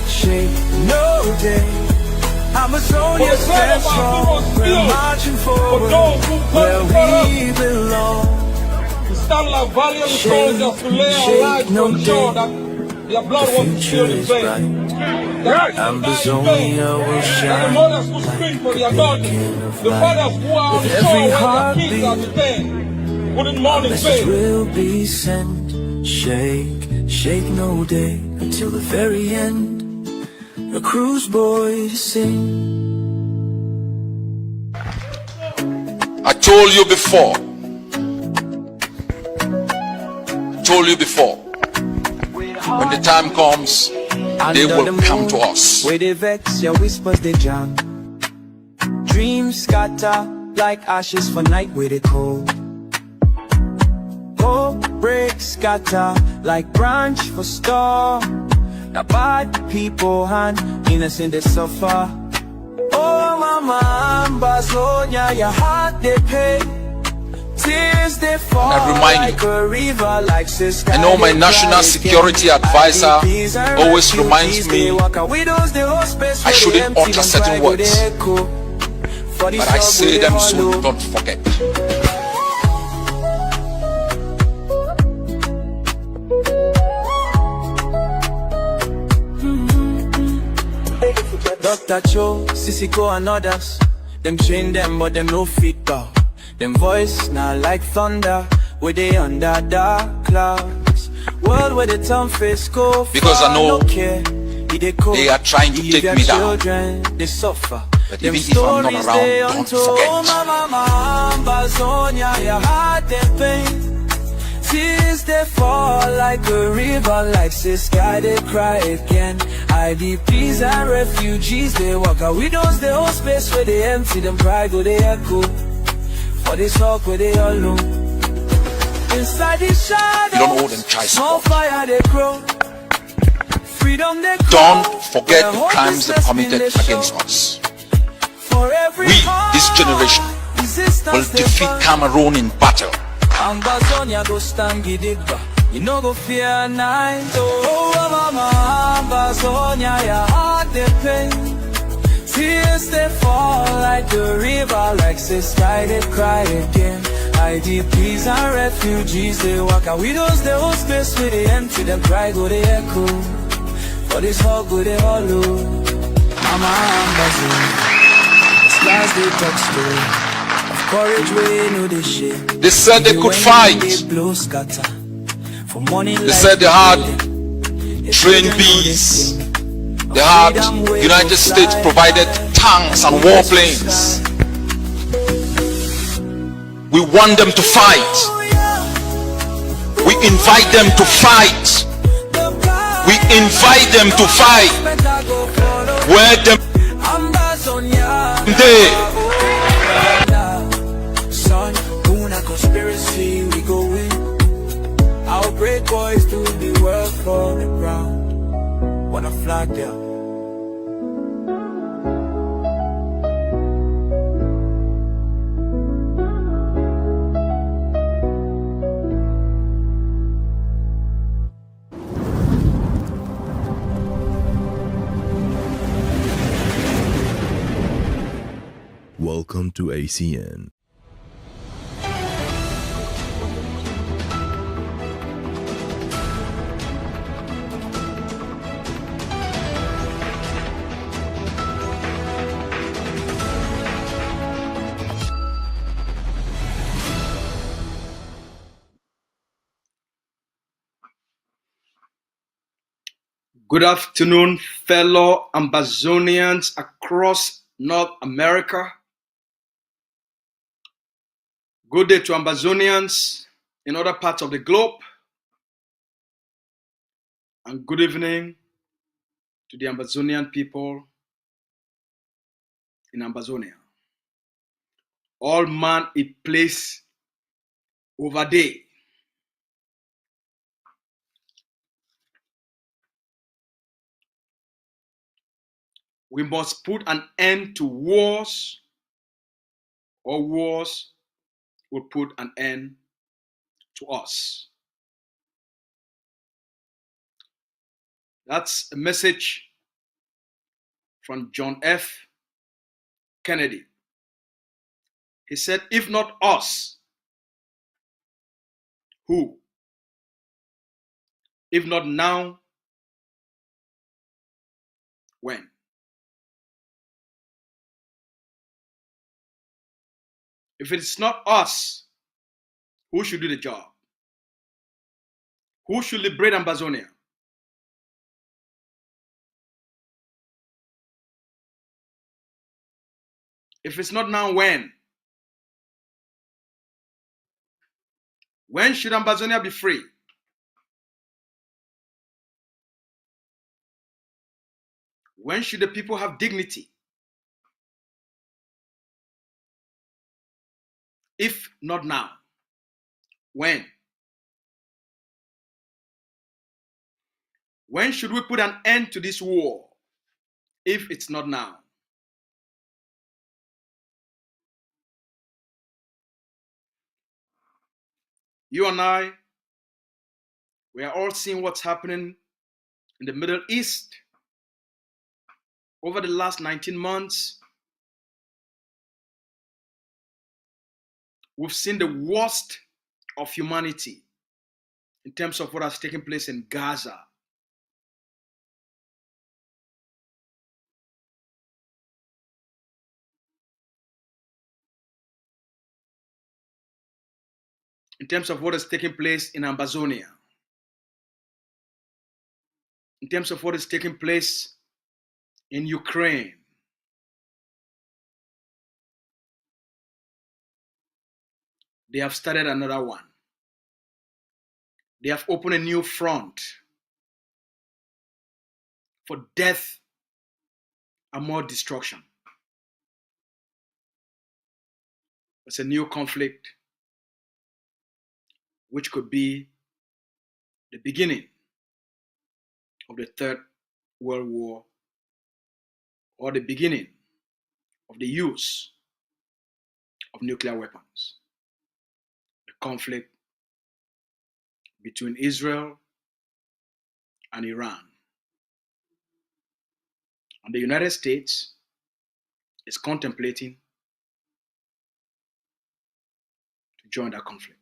Shake, no day. Amazonia stands strong. We're marching forward where we belong. We stand like valiant soldiers to lay our lives to ensure that their blood won't spill in vain. Ambazonia will shine. The mothers who scream for their daughters, the fathers who are on the shore when their kids are detained, wouldn't mourn in vain. Will be sent. Shake no day until the very end. The cruise boys sing. I told you before. When the time comes, they will come to us. Where they vex, your whispers they jam. Dreams scatter like ashes for night where they cold. Hope break scatter like branch for storm. Now bad people hand innocent they suffer. Oh mama, Ambazonia, your heart they pay. Tears they fall like a river, like sister. I know my national security advisor always reminds me I shouldn't utter certain words, but I say them so don't forget. Dr. Cho, Sissiko and others, them train them but them no feedback. Them voice now like thunder, where they under dark clouds. World where the town face go because I know they are trying to take me down. They suffer. But even if I'm not around, don't forget. Ambazonia, your heart they pain. Tears they fall like a river, like sky they cry again. IDPs and refugees they walk out. Widows they hold space where they empty, them pride go they echo. For this talk where they all know. Inside the shadows, you don't hold them child small support. fire they grow. Freedom they grow. Don't forget the crimes they committed against us. We, this generation, will defeat Cameroon in battle. Ambazonia go stand gidigba. You no go fear night. Oh mama, Ambazonia, your heart they pain. Tears they fall like the river, like sky they cry again. IDPs and refugees they walk out. Widows they hold space where they empty, them cry go they echo. For this hug go they hollow. Mama Ambazonia, it's last they touch the courage we know they share. They said they could fight. They said they had trained bees. They had United States provided tanks and warplanes. We want them to fight. We invite them to fight. We invite them to fight. Where them they conspiracy, we go in. Our great boys do the work for the ground. Wanna flag there. Welcome to ACN. Good afternoon, fellow Ambazonians across North America. Good day to Ambazonians in other parts of the globe. And good evening to the Ambazonian people in Ambazonia. All man a place over day. We must put an end to wars, or wars will put an end to us. That's a message from John F. Kennedy. He said, if not us, who? If not now, when? If it's not us, who should do the job? Who should liberate Ambazonia? If it's not now, when? When should Ambazonia be free? When should the people have dignity? If not now, when? When should we put an end to this war? If it's not now. You and I, we are all seeing what's happening in the Middle East over the last 19 months. We've seen the worst of humanity in terms of what has taken place in Gaza. In terms of what is taking place in Ambazonia. In terms of what is taking place in Ukraine. They have started another one. They have opened a new front for death and more destruction. It's a new conflict which could be the beginning of the Third World War or the beginning of the use of nuclear weapons. The conflict between Israel and Iran. And the United States is contemplating to join that conflict.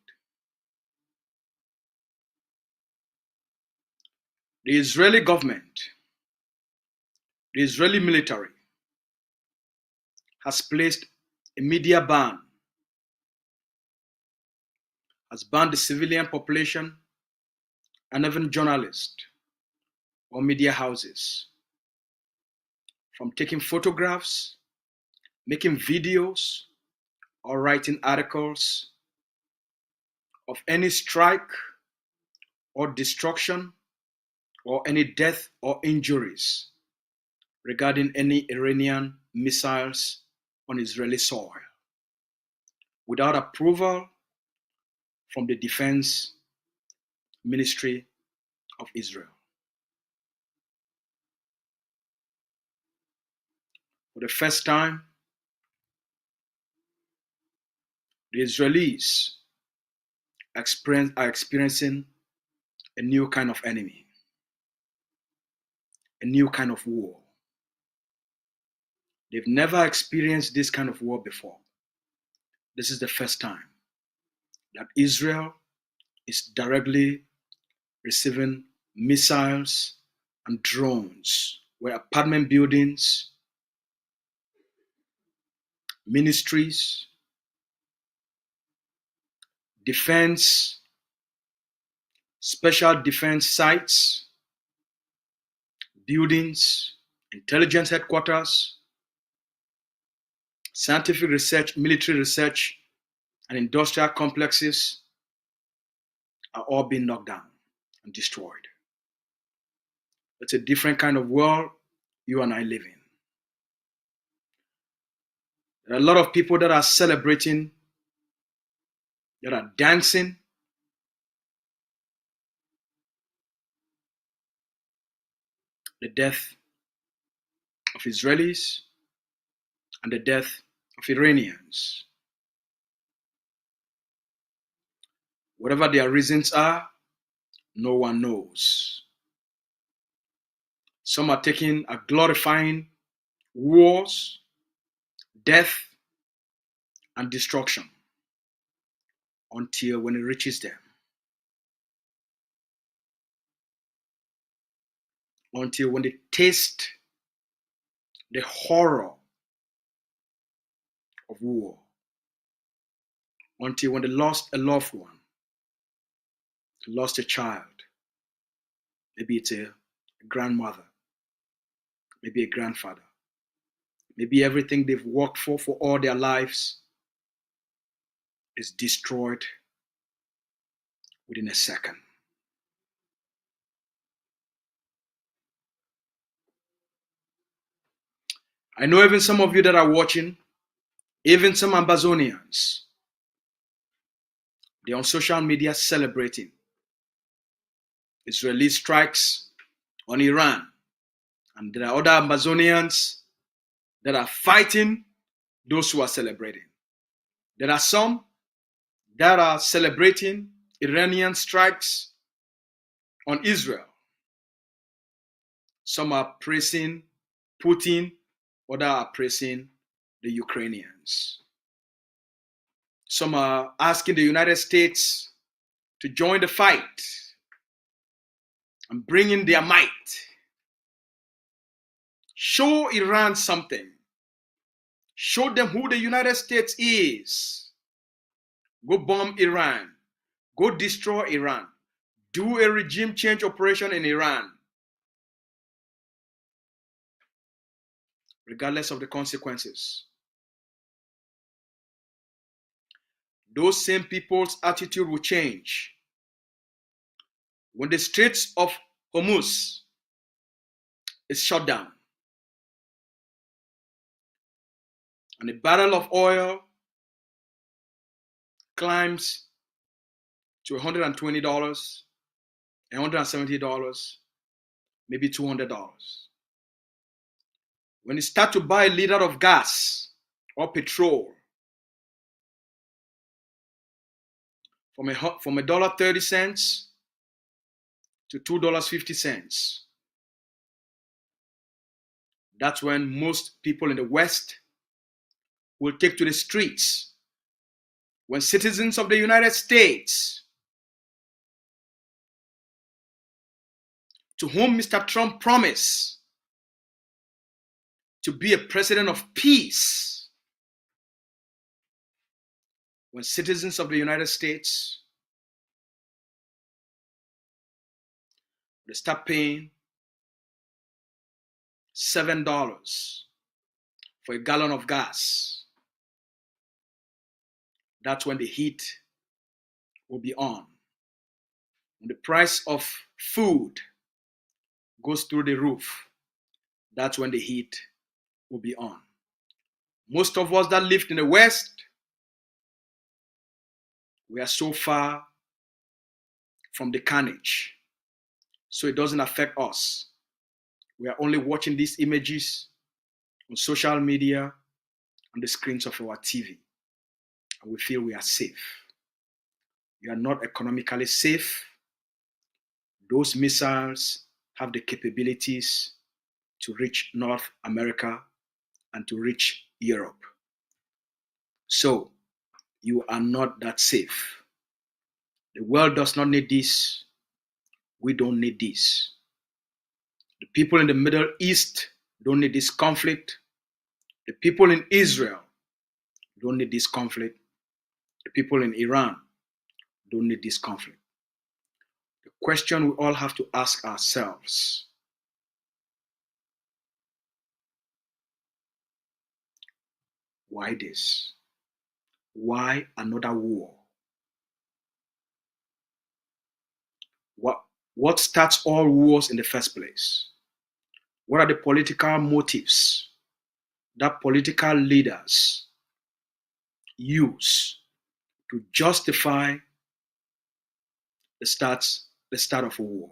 The Israeli government, the Israeli military, has placed a media ban, has banned the civilian population and even journalists or media houses from taking photographs, making videos, or writing articles of any strike or destruction or any death or injuries regarding any Iranian missiles on Israeli soil without approval from the Defense Ministry of Israel. For the first time, the Israelis are experiencing a new kind of enemy, a new kind of war. They've never experienced this kind of war before. This is the first time that Israel is directly receiving missiles and drones where apartment buildings, ministries, defense, special defense sites, buildings, intelligence headquarters, scientific research, military research, and industrial complexes are all being knocked down and destroyed. It's a different kind of world you and I live in. There are a lot of people that are celebrating, that are dancing, the death of Israelis and the death of Iranians. Whatever their reasons are, no one knows. Some are glorifying wars, death, and destruction until when it reaches them. Until when they taste the horror of war. Until when they lost a loved one, lost a child. Maybe it's a grandmother, maybe a grandfather. Maybe everything they've worked for all their lives is destroyed within a second. I know even some of you that are watching, even some Ambazonians, they're on social media celebrating Israeli strikes on Iran. And there are other Ambazonians that are fighting those who are celebrating. There are some that are celebrating Iranian strikes on Israel. Some are praising Putin, others are praising the Ukrainians. Some are asking the United States to join the fight and bring in their might. Show Iran something. Show them who the United States is. Go bomb Iran. Go destroy Iran. Do a regime change operation in Iran. Regardless of the consequences. Those same people's attitude will change when the Straits of Hormuz is shut down and the barrel of oil climbs to $120, $170, maybe $200. When you start to buy a liter of gas or petrol from $1.30 to $2.50, that's when most people in the West will take to the streets. When citizens of the United States, to whom Mr. Trump promised to be a president of peace, when citizens of the United States, they start paying $7 for a gallon of gas, that's when the heat will be on. When the price of food goes through the roof, that's when the heat will be on. Most of us that lived in the West, we are so far from the carnage, so it doesn't affect us. We are only watching these images on social media, on the screens of our TV, and we feel we are safe. You are not economically safe. Those missiles have the capabilities to reach North America and to reach Europe. So you are not that safe. The world does not need this. We don't need this. The people in the Middle East don't need this conflict. The people in Israel don't need this conflict. The people in Iran don't need this conflict. The question we all have to ask ourselves: why this? Why another war? What starts all wars in the first place? What are the political motives that political leaders use to justify the start of a war?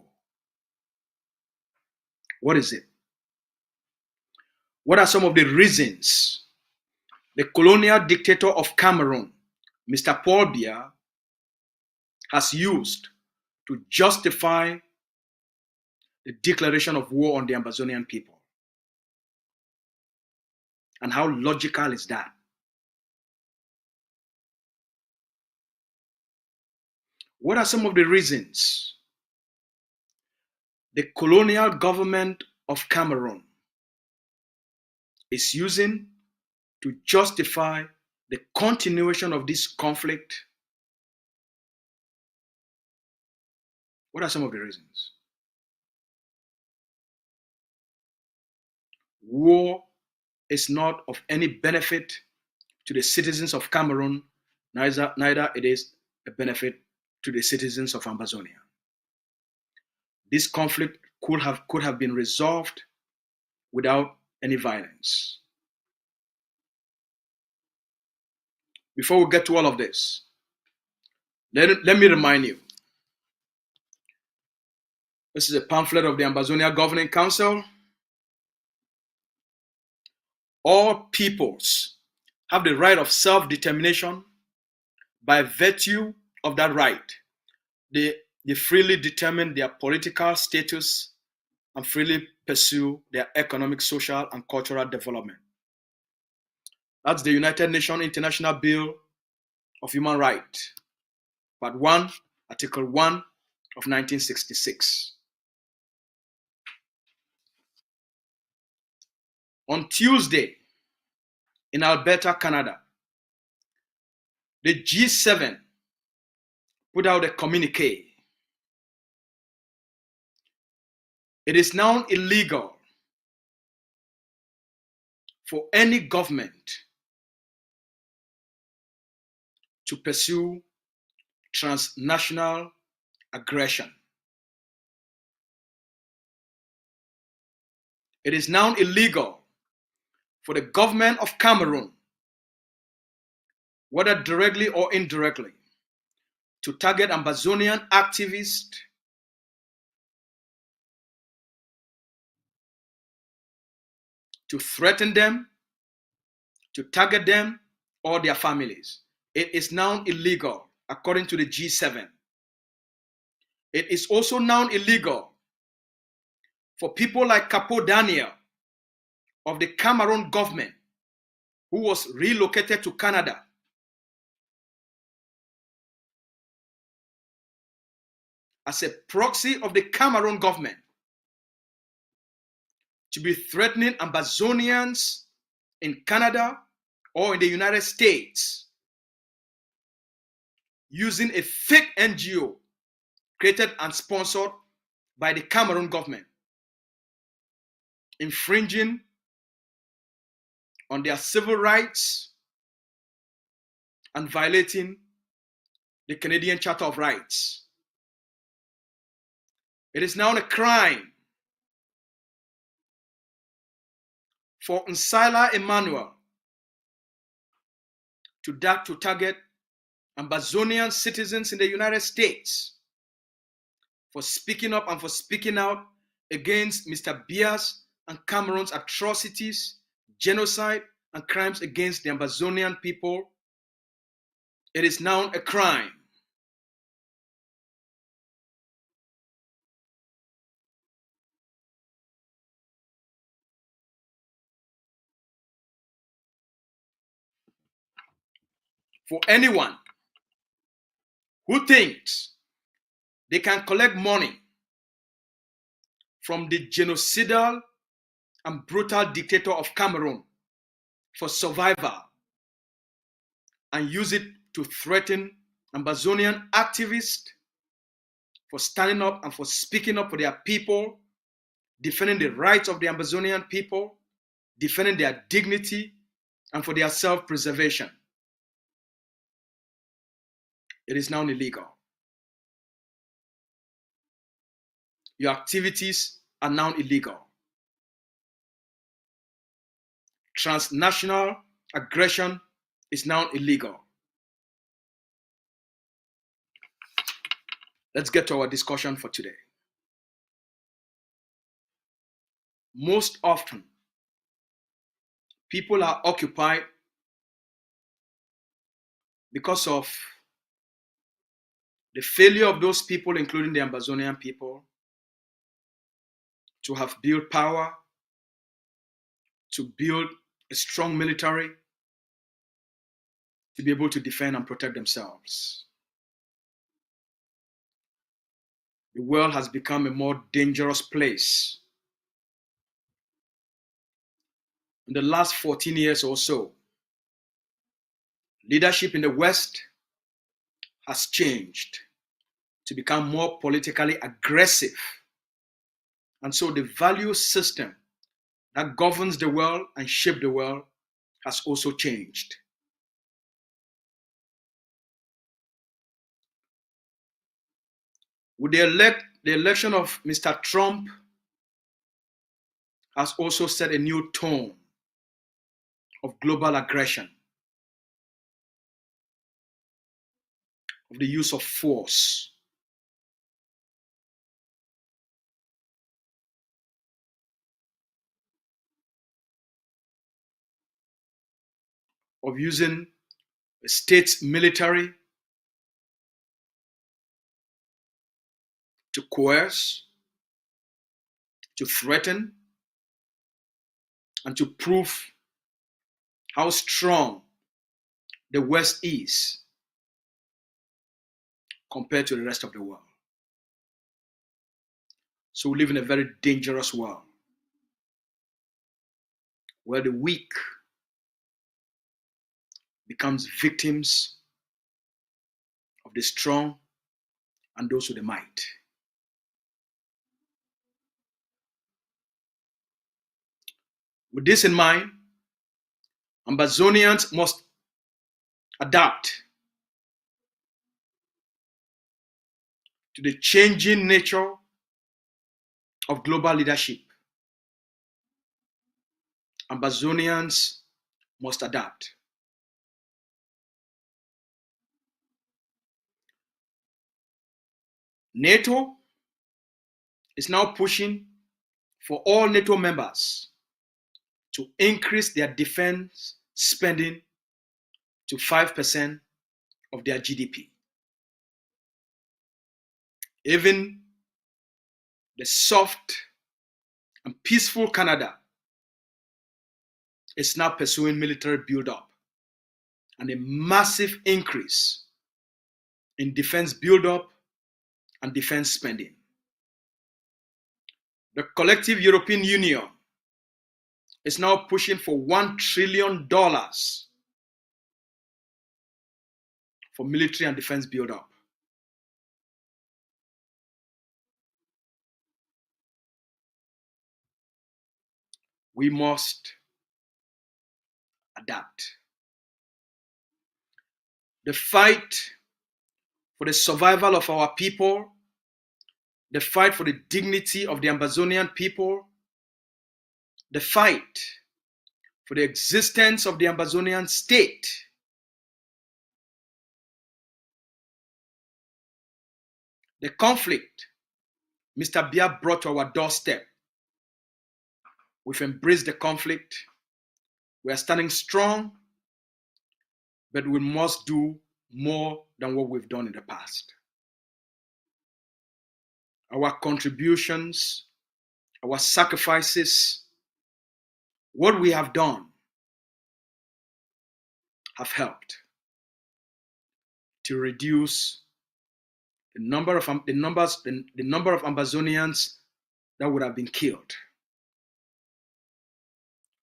What is it? What are some of the reasons the colonial dictator of Cameroon, Mr. Paul Biya, has used to justify the declaration of war on the Ambazonian people. And how logical is that? What are some of the reasons the colonial government of Cameroon is using to justify the continuation of this conflict? What are some of the reasons? War is not of any benefit to the citizens of Cameroon, neither it is a benefit to the citizens of Ambazonia. This conflict could have been resolved without any violence. Before we get to all of this, let me remind you, this is a pamphlet of the Ambazonia Governing Council. All peoples have the right of self-determination. By virtue of that right, they freely determine their political status and freely pursue their economic, social, and cultural development. That's the United Nations International Bill of Human Rights, Part 1, Article 1 of 1966. On Tuesday, in Alberta, Canada, the G7 put out a communique. It is now illegal for any government to pursue transnational aggression. It is now illegal for the government of Cameroon, whether directly or indirectly, to target Ambazonian activists, to threaten them, to target them or their families. It is now illegal according to the G7. It is also now illegal for people like Capo Daniel of the Cameroon government, who was relocated to Canada, as a proxy of the Cameroon government, to be threatening Ambazonians in Canada or in the United States using a fake NGO created and sponsored by the Cameroon government, infringing on their civil rights and violating the Canadian Charter of Rights. It is now a crime for Nsala Emmanuel to target Ambazonian citizens in the United States for speaking up and for speaking out against Mr. Bia's and Cameroon's atrocities, genocide, and crimes against the Ambazonian people. It is now a crime. For anyone who thinks they can collect money from the genocidal and brutal dictator of Cameroon for survival and use it to threaten Ambazonian activists for standing up and for speaking up for their people, defending the rights of the Ambazonian people, defending their dignity, and for their self-preservation, it is now illegal. Your activities are now illegal. Transnational aggression is now illegal. Let's get to our discussion for today. Most often, people are occupied because of The failure of those people, including the Ambazonian people, to have built power, to build a strong military, to be able to defend and protect themselves. The world has become a more dangerous place. In the last 14 years or so, leadership in the West has changed to become more politically aggressive. And so the value system that governs the world and shapes the world has also changed. With the election of Mr. Trump has also set a new tone of global aggression, of the use of force, of using a state's military to coerce, to threaten, and to prove how strong the West is compared to the rest of the world. So we live in a very dangerous world where the weak becomes victims of the strong and those with the might. With this in mind, Ambazonians must adapt to the changing nature of global leadership. Ambazonians must adapt. NATO is now pushing for all NATO members to increase their defense spending to 5% of their GDP. Even the soft and peaceful Canada is now pursuing military buildup and a massive increase in defense buildup and defense spending. The collective European Union is now pushing for $1 trillion for military and defense buildup. We must adapt. The fight for the survival of our people, the fight for the dignity of the Ambazonian people, the fight for the existence of the Ambazonian state the conflict Mr. Bia brought to our doorstep. We've embraced the conflict. We are standing strong, but we must do more than what we've done in the past. Our contributions, our sacrifices, what we have done have helped to reduce the number of Ambazonians that would have been killed.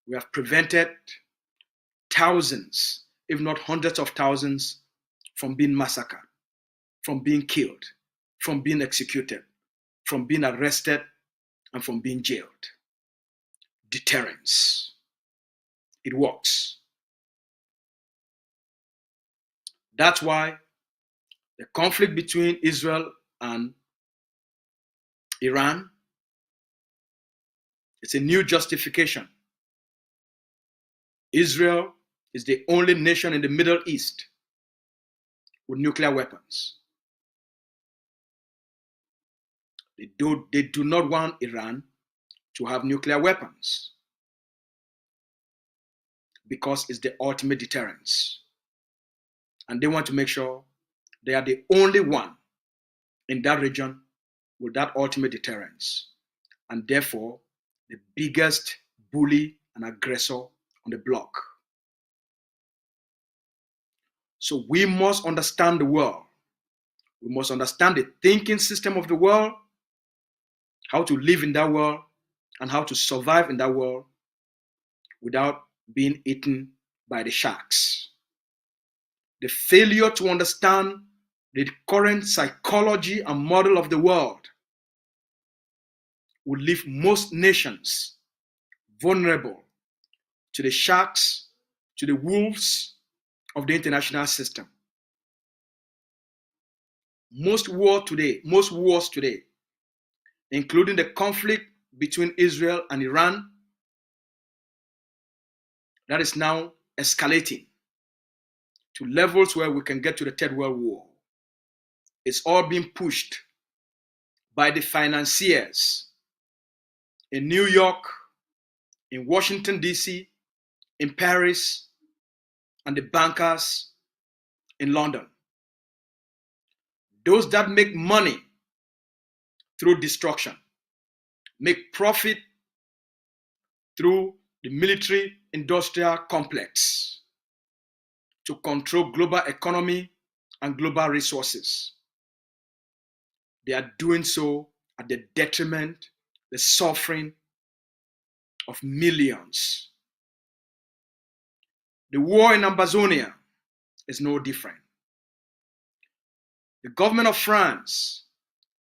We have prevented thousands, if not hundreds of thousands, from being massacred, from being killed, from being executed, from being arrested, and from being jailed. Deterrence. It works. That's why the conflict between Israel and Iran, it's a new justification. Israel is the only nation in the Middle East with nuclear weapons. They do not want Iran to have nuclear weapons because it's the ultimate deterrence. And they want to make sure they are the only one in that region with that ultimate deterrence, and therefore the biggest bully and aggressor on the block. So we must understand the world. We must understand the thinking system of the world, how to live in that world, and how to survive in that world without being eaten by the sharks. The failure to understand the current psychology and model of the world will leave most nations vulnerable to the sharks, to the wolves of the international system. Most wars today, including the conflict between Israel and Iran, that is now escalating to levels where we can get to the Third World War. It's all being pushed by the financiers in New York, in Washington, D.C., in Paris, and the bankers in London. Those that make money through destruction, make profit through the military-industrial complex to control global economy and global resources. They are doing so at the detriment, the suffering of millions. The war in AMBAZONIA is no different. The government of France,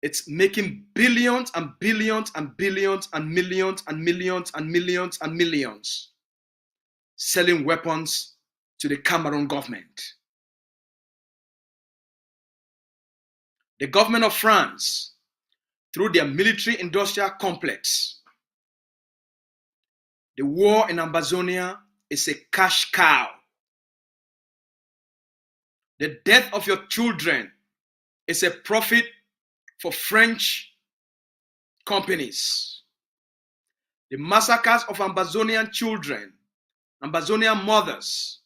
it's making billions and billions and billions and millions and millions and millions and millions selling weapons to the Cameroon government. The government of France, through their military-industrial complex, the war in AMBAZONIA is a cash cow. The death of your children is a profit for French companies. The massacres of Ambazonian children, Ambazonian mothers,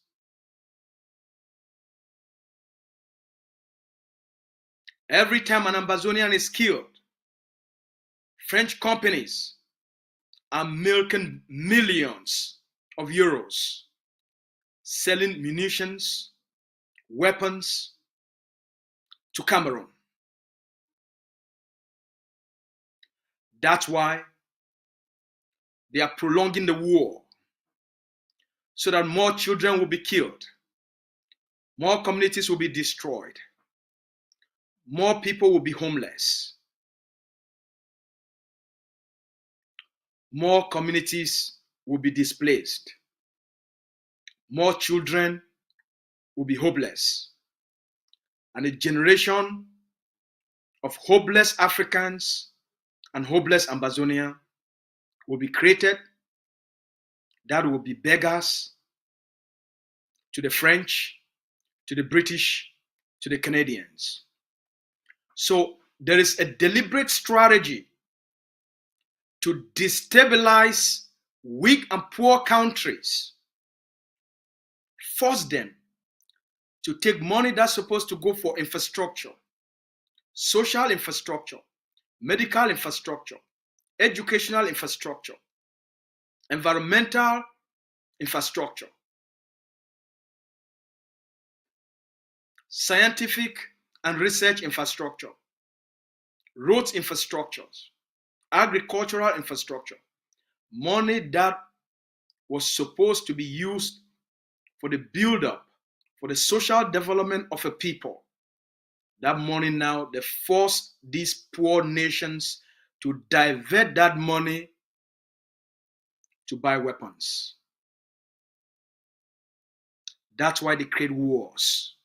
every time an Ambazonian is killed, French companies are milking millions of euros, selling munitions, weapons to Cameroon. That's why they are prolonging the war, so that more children will be killed, more communities will be destroyed, more people will be homeless, more communities will be displaced, more children will be hopeless, and a generation of hopeless Africans and hopeless Ambazonia will be created that will be beggars to the French, to the British, to the Canadians. So there is a deliberate strategy to destabilize weak and poor countries, force them to take money that's supposed to go for infrastructure, social infrastructure, medical infrastructure, educational infrastructure, environmental infrastructure, scientific and research infrastructure, roads infrastructures, agricultural infrastructure, money that was supposed to be used for the build-up, for the social development of a people. That money now, they force these poor nations to divert that money to buy weapons. That's why they create wars.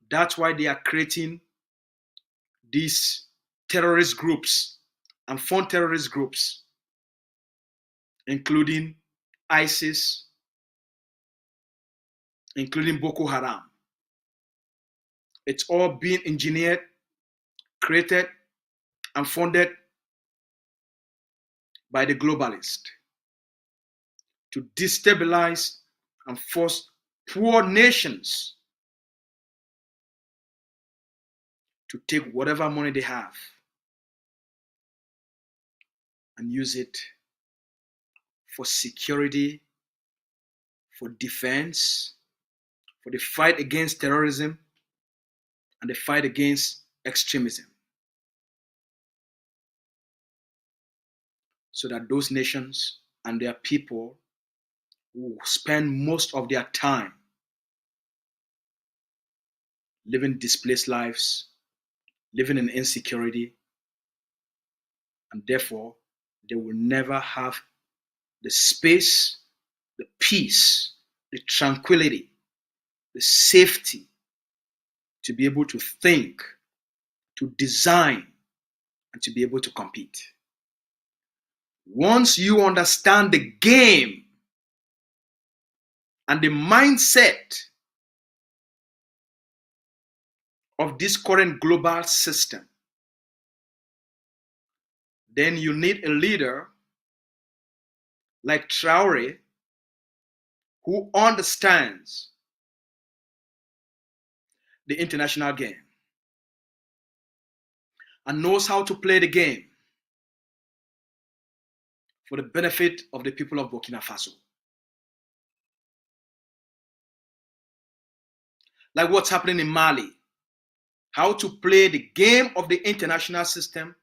That's why they are creating these terrorist groups and fund terrorist groups, including ISIS, including Boko Haram. It's all being engineered, created, and funded by the globalists to destabilize and force poor nations to take whatever money they have and use it for security, for defense, for the fight against terrorism, and the fight against extremism. So that those nations and their people will spend most of their time living displaced lives, living in insecurity, and therefore they will never have the space, the peace, the tranquility, the safety to be able to think, to design, and to be able to compete. Once you understand the game and the mindset of this current global system, then you need a leader like Traore who understands the international game and knows how to play the game for the benefit of the people of Burkina Faso. Like what's happening in Mali, how to play the game of the international system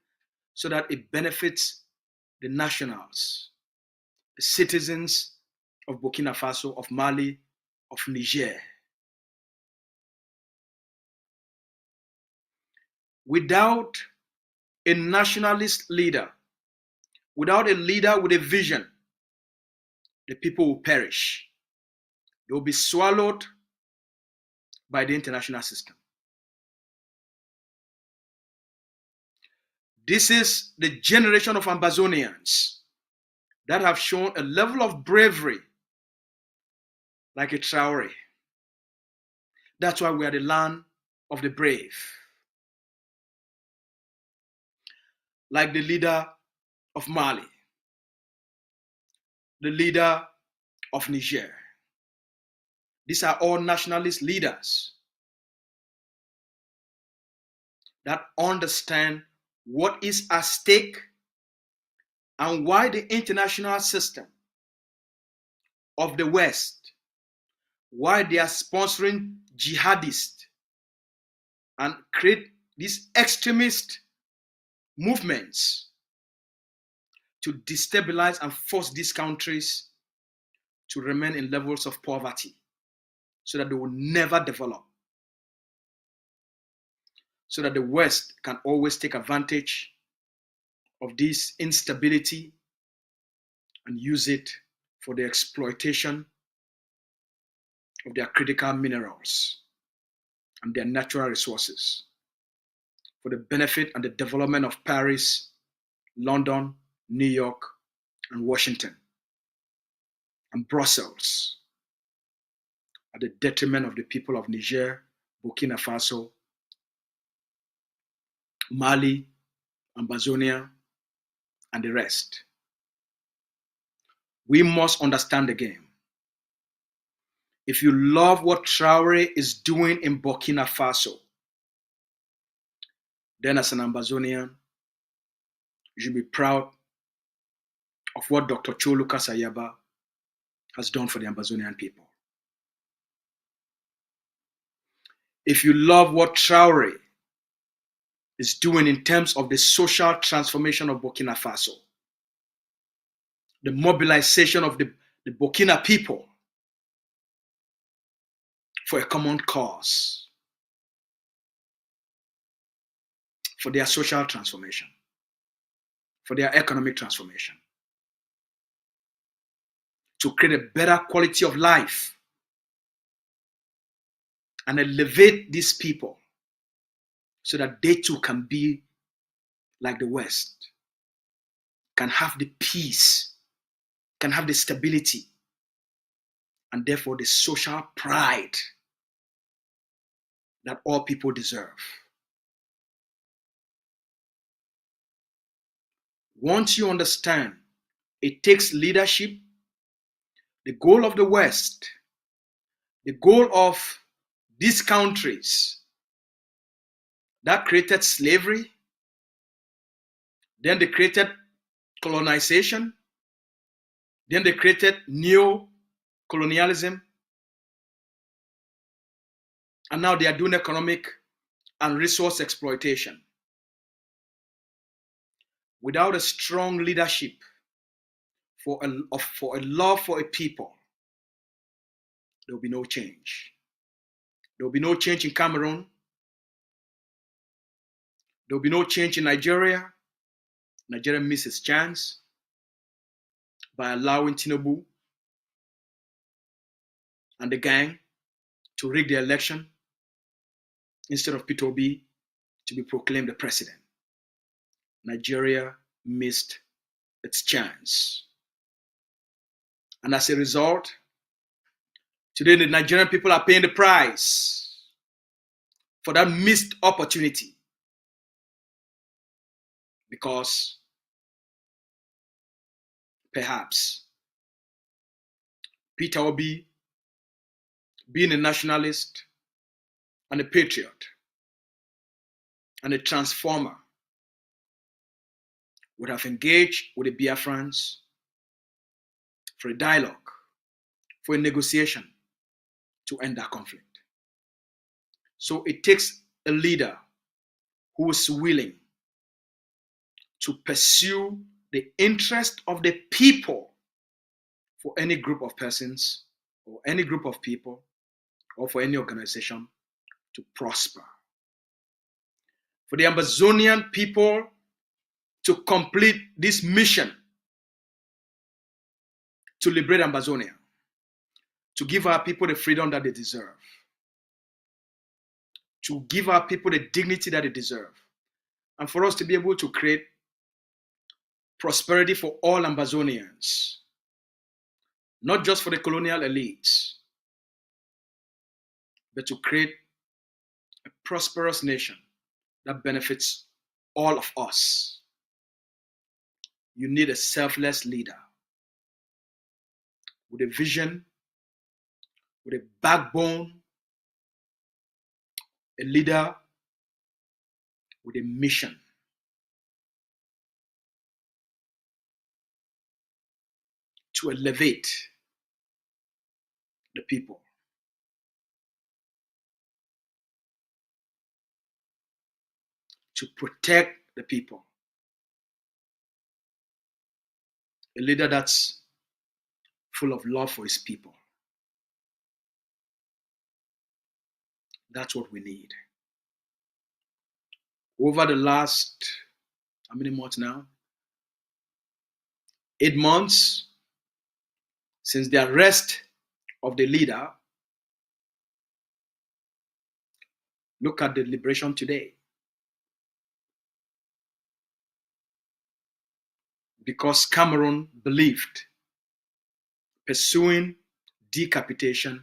so that it benefits the nationals, the citizens of Burkina Faso, of Mali, of Niger. Without a nationalist leader, without a leader with a vision, the people will perish. They will be swallowed by the international system. This is the generation of Ambazonians that have shown a level of bravery like a Traore. That's why we are the land of the brave. Like the leader of Mali, the leader of Niger. These are all nationalist leaders that understand what is at stake and why the international system of the West, why they are sponsoring jihadists and create these extremist movements to destabilize and force these countries to remain in levels of poverty so that they will never develop, so that the West can always take advantage of this instability and use it for the exploitation of their critical minerals and their natural resources for the benefit and the development of Paris, London, New York, and Washington, and Brussels, at the detriment of the people of Niger, Burkina Faso, Mali, Ambazonia, and the rest. We must understand the game. If you love what Traore is doing in Burkina Faso, then as an Ambazonian, you should be proud of what Dr. Choluka Sayaba has done for the Ambazonian people. If you love what Traore is doing in terms of the social transformation of Burkina Faso, the mobilization of the Burkina people for a common cause, for their social transformation, for their economic transformation, to create a better quality of life and elevate these people so that they too can be like the West, can have the peace, can have the stability, and therefore the social pride that all people deserve. Once you understand, it takes leadership. The goal of the West, the goal of these countries That created slavery. Then they created colonization. Then they created neo-colonialism. And now they are doing economic and resource exploitation. Without a strong leadership for a love for a people, there will be no change. There will be no change in Cameroon. There will be no change in Nigeria. Nigeria missed its chance by allowing Tinubu and the gang to rig the election instead of Peter Obi to be proclaimed the president. Nigeria missed its chance. And as a result, today the Nigerian people are paying the price for that missed opportunity. Because perhaps Peter Obi, being a nationalist and a patriot and a transformer, would have engaged with the Biafrans for a dialogue, for a negotiation to end that conflict. So it takes a leader who is willing to pursue the interest of the people for any group of persons or any group of people or for any organization to prosper. For the Ambazonian people to complete this mission to liberate Ambazonia, to give our people the freedom that they deserve, to give our people the dignity that they deserve, and for us to be able to create prosperity for all Ambazonians, not just for the colonial elites, but to create a prosperous nation that benefits all of us. You need a selfless leader with a vision, with a backbone, a leader with a mission. To elevate the people. To protect the people. A leader that's full of love for his people. That's what we need. Over the last, how many months now? 8 months since the arrest of the leader. Look at the liberation today. Because Cameroon believed pursuing decapitation,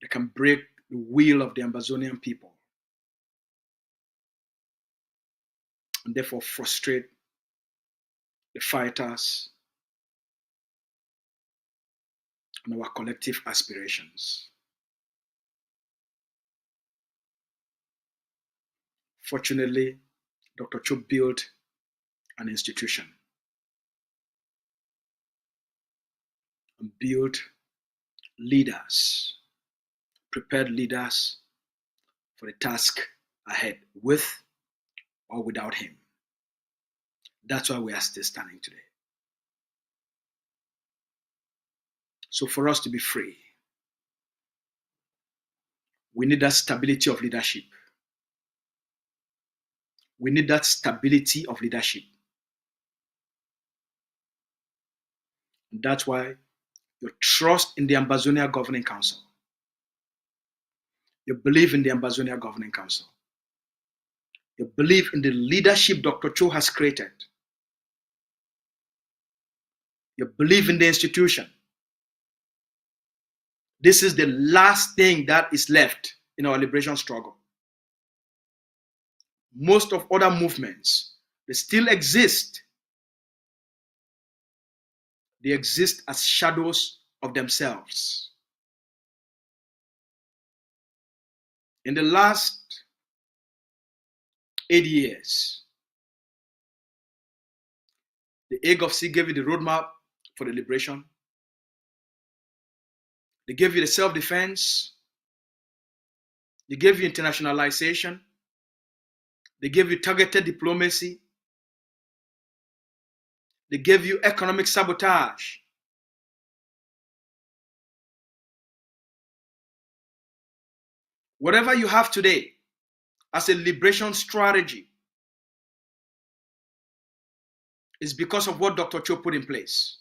they can break the will of the Ambazonian people and therefore frustrate the fighters and our collective aspirations. Fortunately, Dr. Cho built an institution and built leaders, prepared leaders for the task ahead, with or without him. That's why we are still standing today. So for us to be free, we need that stability of leadership. We need that stability of leadership. And that's why your trust in the Ambazonia Governing Council, you believe in the Ambazonia Governing Council, you believe in the leadership Dr. Cho has created, you believe in the institution. This is the last thing that is left in our liberation struggle. Most of other movements, they still exist. They exist as shadows of themselves. In the last 8 years, the AGOFC gave you the roadmap for the liberation. They gave you the self-defense. They gave you internationalization. They gave you targeted diplomacy. They gave you economic sabotage. Whatever you have today as a liberation strategy is because of what Dr. Cho put in place.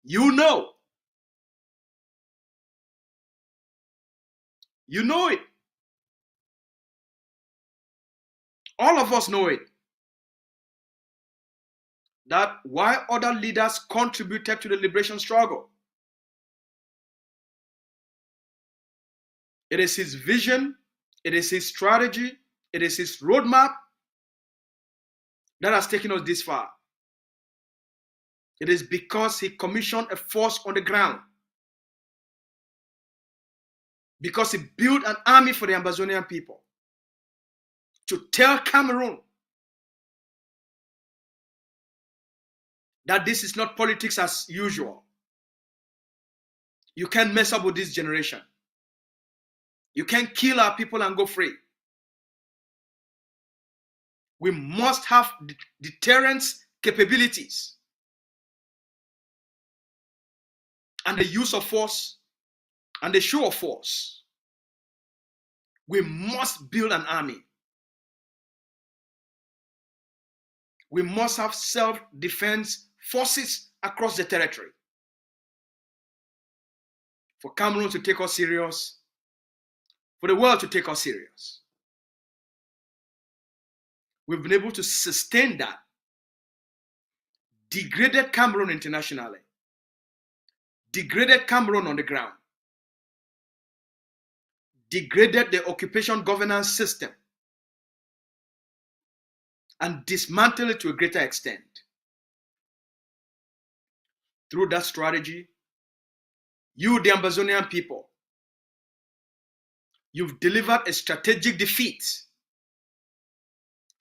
You know it. All of us know it. That while other leaders contributed to the liberation struggle, it is his vision, it is his strategy, it is his roadmap that has taken us this far. It is because he commissioned a force on the ground. Because he built an army for the Ambazonian people to tell Cameroon that this is not politics as usual. You can't mess up with this generation. You can't kill our people and go free. We must have deterrence capabilities and the use of force and the show of force. We must build an army. We must have self-defense forces across the territory. For Cameroon to take us serious, for the world to take us serious. We've been able to sustain that. Degraded Cameroon internationally. Degraded Cameroon on the ground. Degraded the occupation governance system. And dismantled it to a greater extent. Through that strategy, you, the Ambazonian people, you've delivered a strategic defeat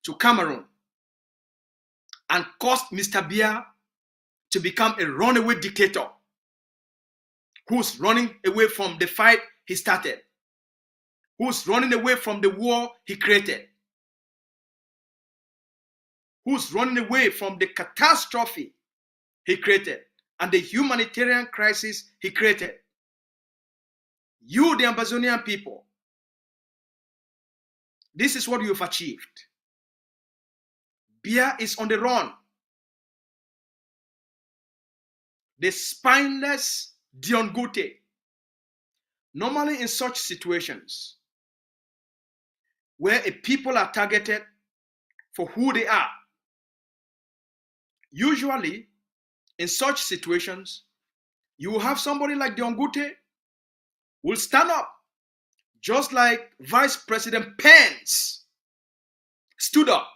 to Cameroon and caused Mr. Biya to become a runaway dictator who's running away from the fight he started, who's running away from the war he created, who's running away from the catastrophe he created and the humanitarian crisis he created. You, the Ambazonian people, this is what you've achieved. Biya is on the run. The spineless Dion Gute. Normally in such situations, where a people are targeted for who they are, usually in such situations, you will have somebody like Dion Gute will stand up, just like Vice President Pence stood up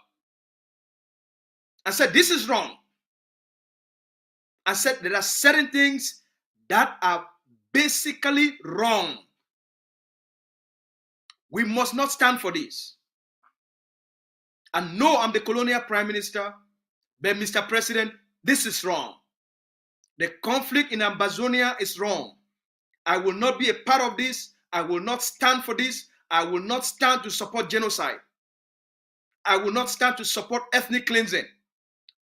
and said, this is wrong. And said there are certain things that are basically wrong. We must not stand for this. And no, I'm the colonial prime minister, but Mr. President, this is wrong. The conflict in Ambazonia is wrong. I will not be a part of this. I will not stand for this. I will not stand to support genocide. I will not stand to support ethnic cleansing.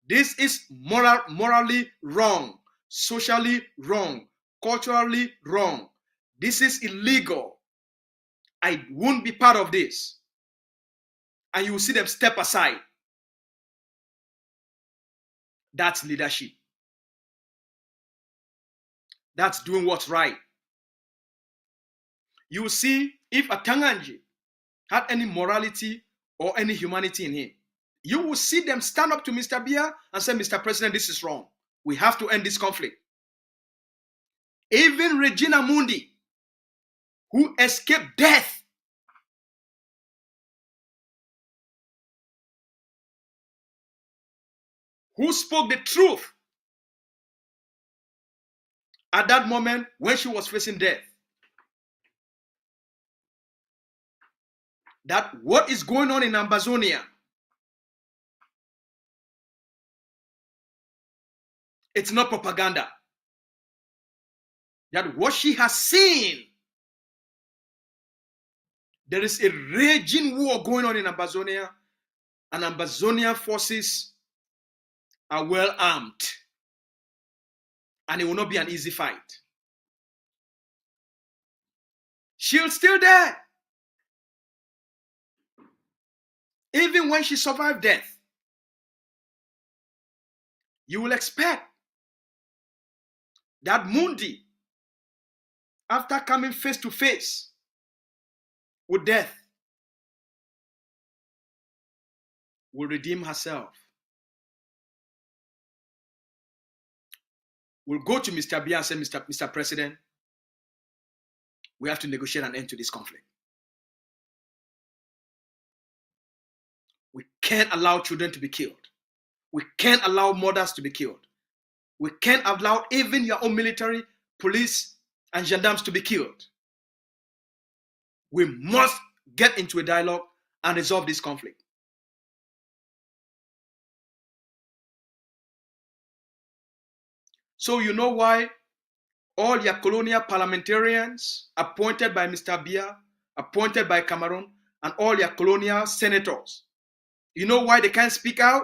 This is morally wrong, socially wrong, culturally wrong. This is illegal. I won't be part of this. And you will see them step aside. That's leadership. That's doing what's right. You will see if Atanganji had any morality or any humanity in him, you will see them stand up to Mr. Biya and say, Mr. President, this is wrong. We have to end this conflict. Even Regina Mundi, who escaped death, who spoke the truth at that moment when she was facing death, that what is going on in Ambazonia, it's not propaganda. That what she has seen, there is a raging war going on in Ambazonia, and Ambazonia forces are well armed, and it will not be an easy fight. She's still there. Even when she survived death, you will expect that Mundi, after coming face to face with death, will redeem herself. Will go to Mr. Biya and say, Mr. President, we have to negotiate an end to this conflict. We can't allow children to be killed. We can't allow mothers to be killed. We can't allow even your own military, police, and gendarmes to be killed. We must get into a dialogue and resolve this conflict. So you know why all your colonial parliamentarians appointed by Mr. Biya, appointed by Cameroon, and all your colonial senators, you know why they can't speak out?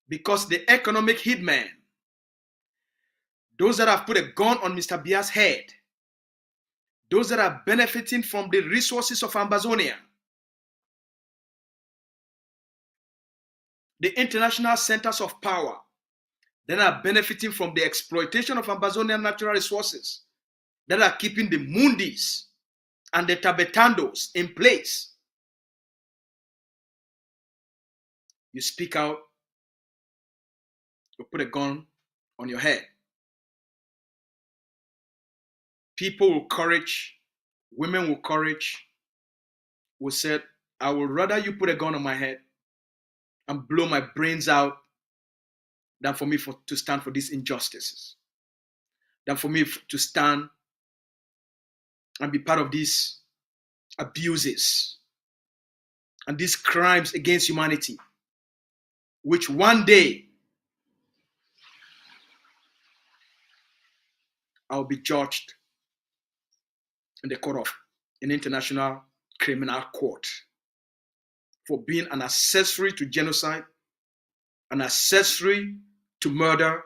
Because the economic hitmen, those that have put a gun on Mr. Biya's head, those that are benefiting from the resources of Ambazonia, the international centers of power that are benefiting from the exploitation of Ambazonian natural resources, that are keeping the Mundis and the Tabetandos in place. You speak out, you put a gun on your head. People with courage, women with courage, will say, I would rather you put a gun on my head and blow my brains out than for me to stand for these injustices, than for me to stand and be part of these abuses and these crimes against humanity, which one day I'll be judged in the court of an international criminal court for being an accessory to genocide, an accessory to murder,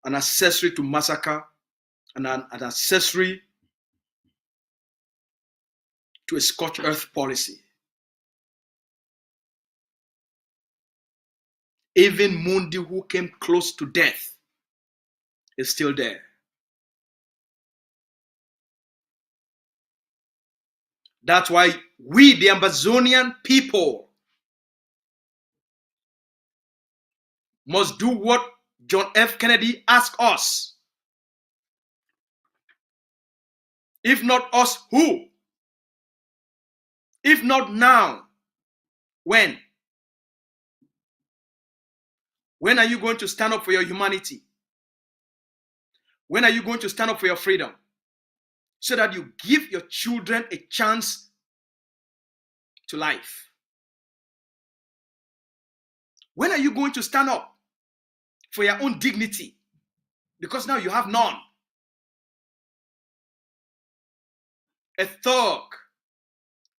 an accessory to massacre, and an accessory to a scorched earth policy. Even Mundi, who came close to death, is still there. That's why we, the Ambazonian people, must do what John F. Kennedy asked us. If not us, who? If not now, when? When are you going to stand up for your humanity? When are you going to stand up for your freedom? So that you give your children a chance to life. When are you going to stand up for your own dignity? Because now you have none. A thug,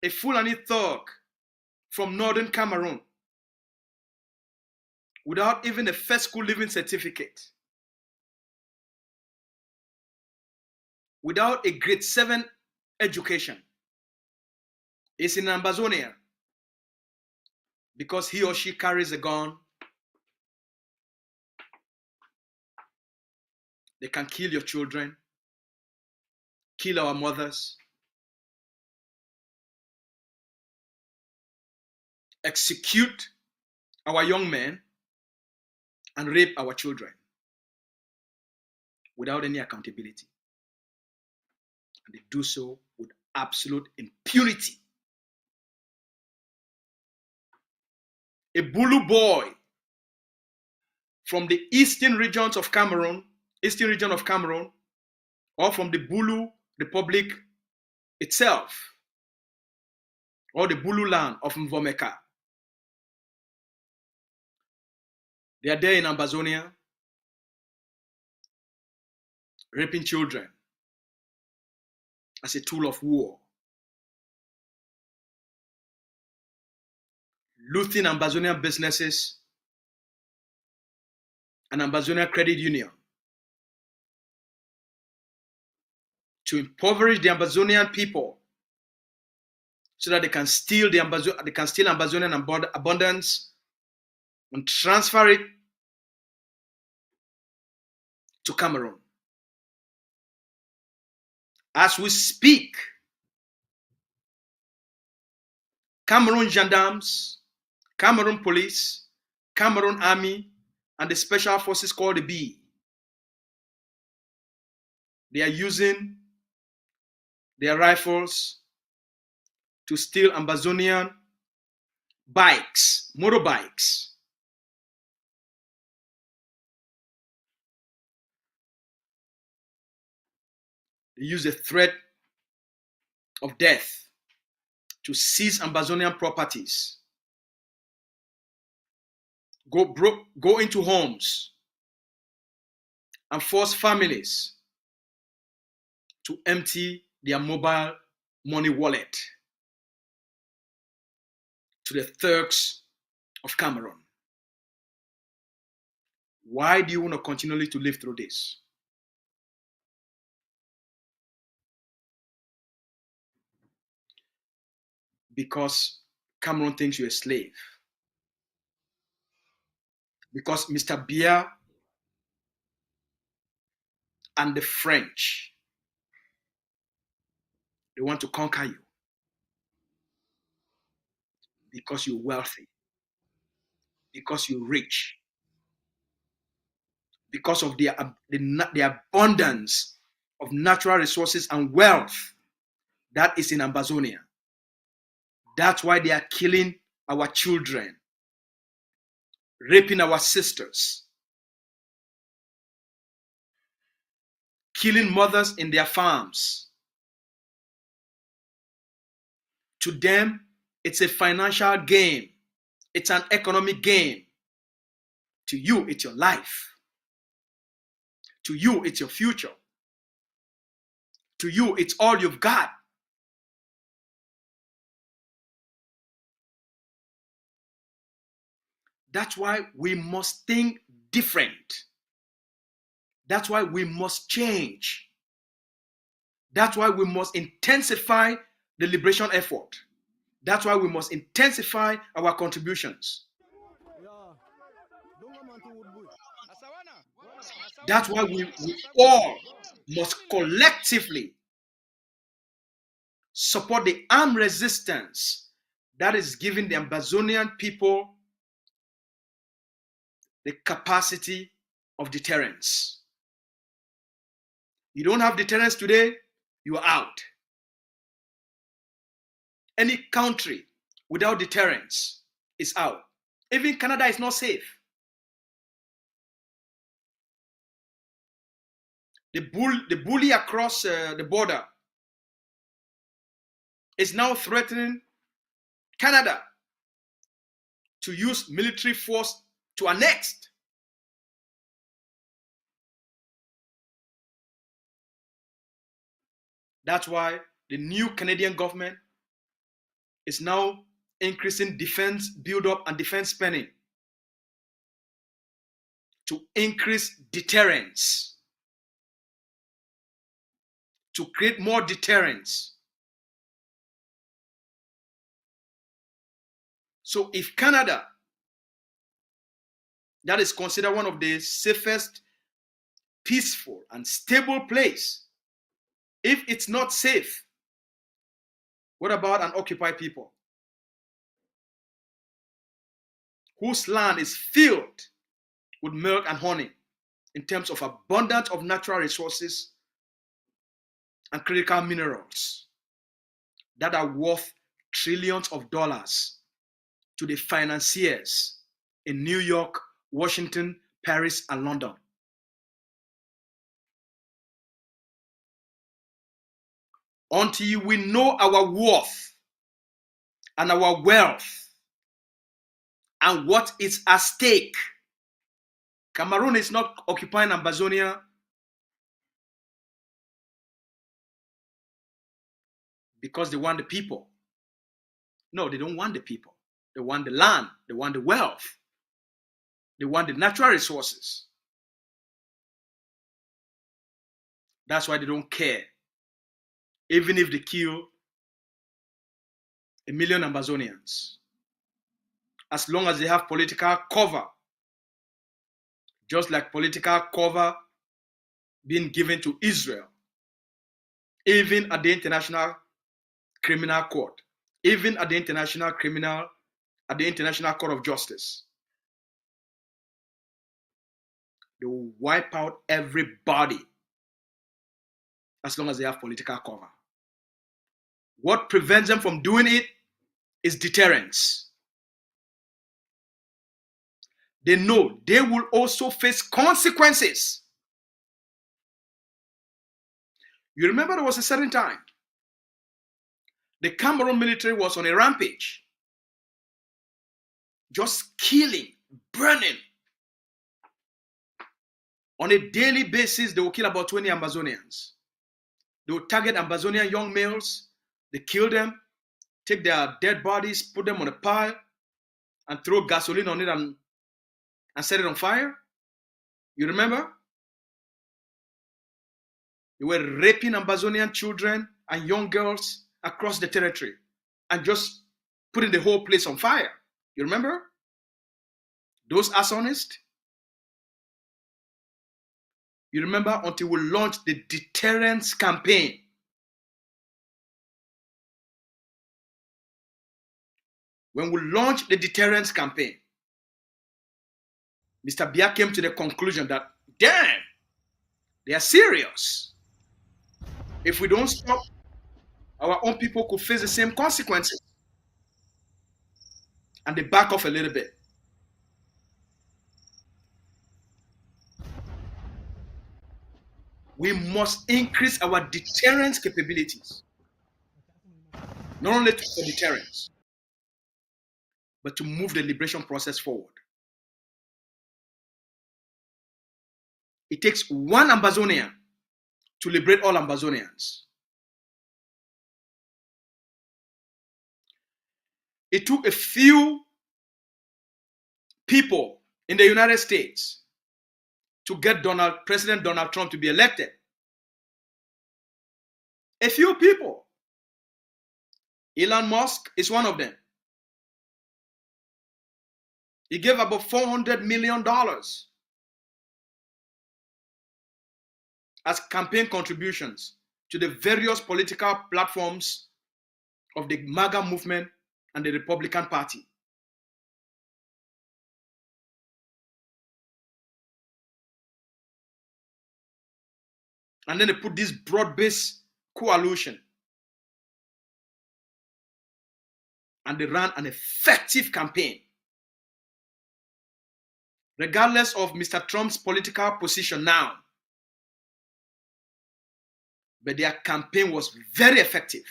a Fulani thug from northern Cameroon, without even a first school living certificate, without a grade 7 education, is in Ambazonia because he or she carries a gun. They can kill your children, kill our mothers, execute our young men, and rape our children without any accountability. And they do so with absolute impunity. A Bulu boy from the eastern region of Cameroon, or from the Bulu Republic itself, or the Bulu land of Mvomeka. They are there in Ambazonia, raping children as a tool of war, looting Ambazonian businesses and Ambazonia Credit Union to impoverish the Ambazonian people so that they can steal Ambazonian abundance and transfer it to Cameroon. As we speak, Cameroon gendarmes, Cameroon police, Cameroon army, and the special forces called the B, they are using their rifles to steal Ambazonian bikes, motorbikes. They use the threat of death to seize Ambazonian properties, go into homes and force families to empty their mobile money wallet to the thugs of Cameroon. Why do you want to continually to live through this? Because Cameroon thinks you're a slave. Because Mr. Biya and the French, they want to conquer you. Because you're wealthy. Because you're rich. Because of the abundance of natural resources and wealth that is in Ambazonia. That's why they are killing our children, raping our sisters, killing mothers in their farms. To them, it's a financial game. It's an economic game. To you, it's your life. To you, it's your future. To you, it's all you've got. That's why we must think different. That's why we must change. That's why we must intensify the liberation effort. That's why we must intensify our contributions. That's why we all must collectively support the armed resistance that is giving the Ambazonian people the capacity of deterrence. You don't have deterrence today, you are out. Any country without deterrence is out. Even Canada is not safe. The bully across the border is now threatening Canada to use military force to annex. That's why the new Canadian government is now increasing defense build-up and defense spending to increase deterrence, to create more deterrence. So if Canada, that is considered one of the safest, peaceful, and stable place, if it's not safe, what about an occupied people whose land is filled with milk and honey in terms of abundance of natural resources and critical minerals that are worth trillions of dollars to the financiers in New York, Washington, Paris, and London? until we know our worth and our wealth and what is at stake. Cameroon is not occupying Ambazonia because they want the people. No, they don't want the people. They want the land. They want the wealth. They want the natural resources. That's why they don't care. Even if they kill 1 million Ambazonians. As long as they have political cover. Just like political cover being given to Israel. Even at the International Criminal Court. Even at the International Court of Justice. They will wipe out everybody as long as they have political cover. What prevents them from doing it is deterrence. They know they will also face consequences. You remember there was a certain time the Cameroon military was on a rampage, just killing, burning. On a daily basis, they will kill about 20 Ambazonians. They will target Ambazonian young males. They kill them, take their dead bodies, put them on a pile, and throw gasoline on it and set it on fire. You remember? They were raping Ambazonian children and young girls across the territory and just putting the whole place on fire. You remember? Those arsonists? You remember until we launched the deterrence campaign. When we launched the deterrence campaign, Mr. Biya came to the conclusion that, damn, they are serious. If we don't stop, our own people could face the same consequences. And they back off a little bit. We must increase our deterrence capabilities. Not only for deterrence, but to move the liberation process forward. It takes one Ambazonian to liberate all Ambazonians. It took a few people in the United States to get President Donald Trump to be elected. A few people. Elon Musk is one of them. He gave about $400 million as campaign contributions to the various political platforms of the MAGA movement and the Republican Party. And then they put this broad-based coalition. And they ran an effective campaign. Regardless of Mr. Trump's political position now. But their campaign was very effective.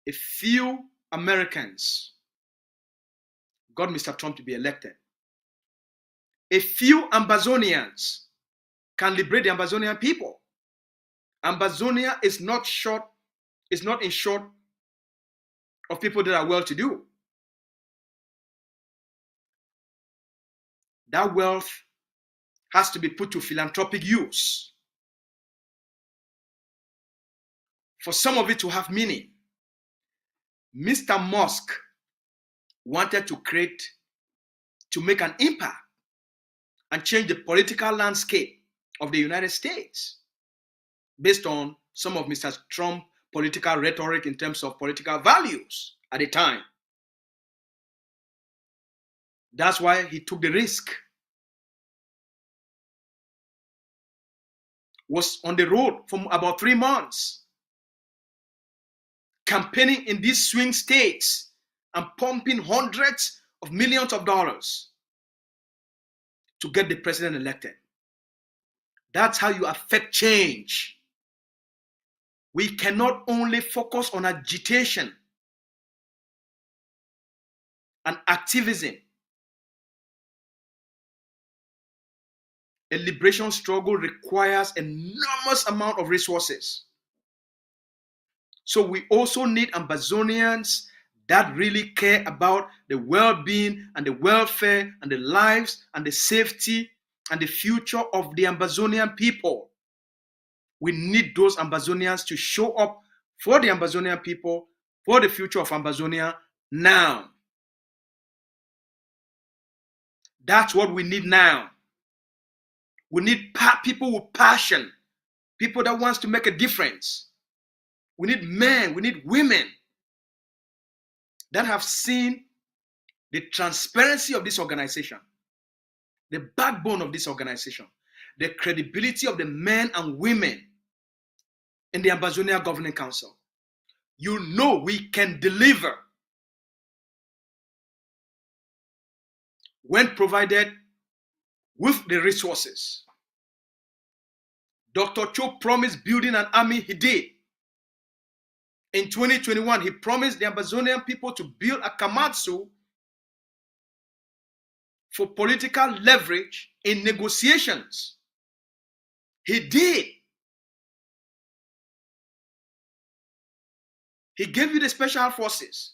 A few Americans got Mr. Trump to be elected. A few Ambazonians can liberate the Ambazonian people. Ambazonia is not in short of people that are well-to-do. That wealth has to be put to philanthropic use. For some of it to have meaning. Mr. Musk wanted to make an impact and change the political landscape of the United States based on some of Mr. Trump's political rhetoric in terms of political values at the time. That's why he took the risk. Was on the road for about 3 months, campaigning in these swing states and pumping hundreds of millions of dollars to get the president elected. That's how you affect change. We cannot only focus on agitation and activism. A liberation struggle requires enormous amount of resources. So we also need Ambazonians that really care about the well-being and the welfare and the lives and the safety and the future of the Ambazonian people. We need those Ambazonians to show up for the Ambazonian people, for the future of Ambazonia now. That's what we need now. We need people with passion, people that wants to make a difference. We need men, we need women that have seen the transparency of this organization, the backbone of this organization, the credibility of the men and women in the Ambazonia Governing Council. You know we can deliver when provided with the resources. Dr. Cho promised building an army, he did. In 2021, he promised the Ambazonian people to build a Kamatsu for political leverage in negotiations. He did. He gave you the special forces.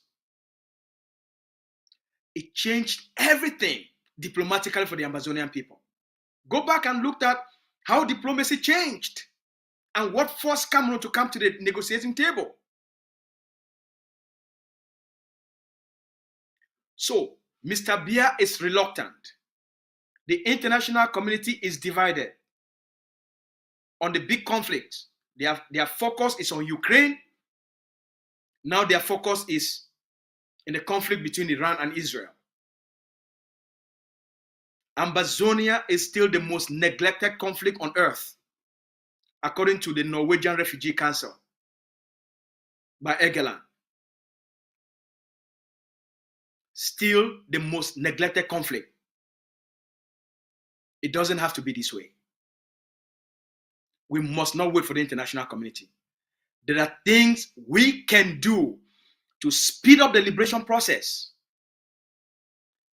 It changed everything diplomatically for the Ambazonian people. Go back and look at how diplomacy changed and what forced Cameroon to come to the negotiating table. So, Mr. Biya is reluctant. The international community is divided on the big conflicts. Their focus is on Ukraine. Now their focus is in the conflict between Iran and Israel. Ambazonia is still the most neglected conflict on earth, according to the Norwegian Refugee Council by Egeland. Still the most neglected conflict. It doesn't have to be this way. We must not wait for the international community. There are things we can do to speed up the liberation process.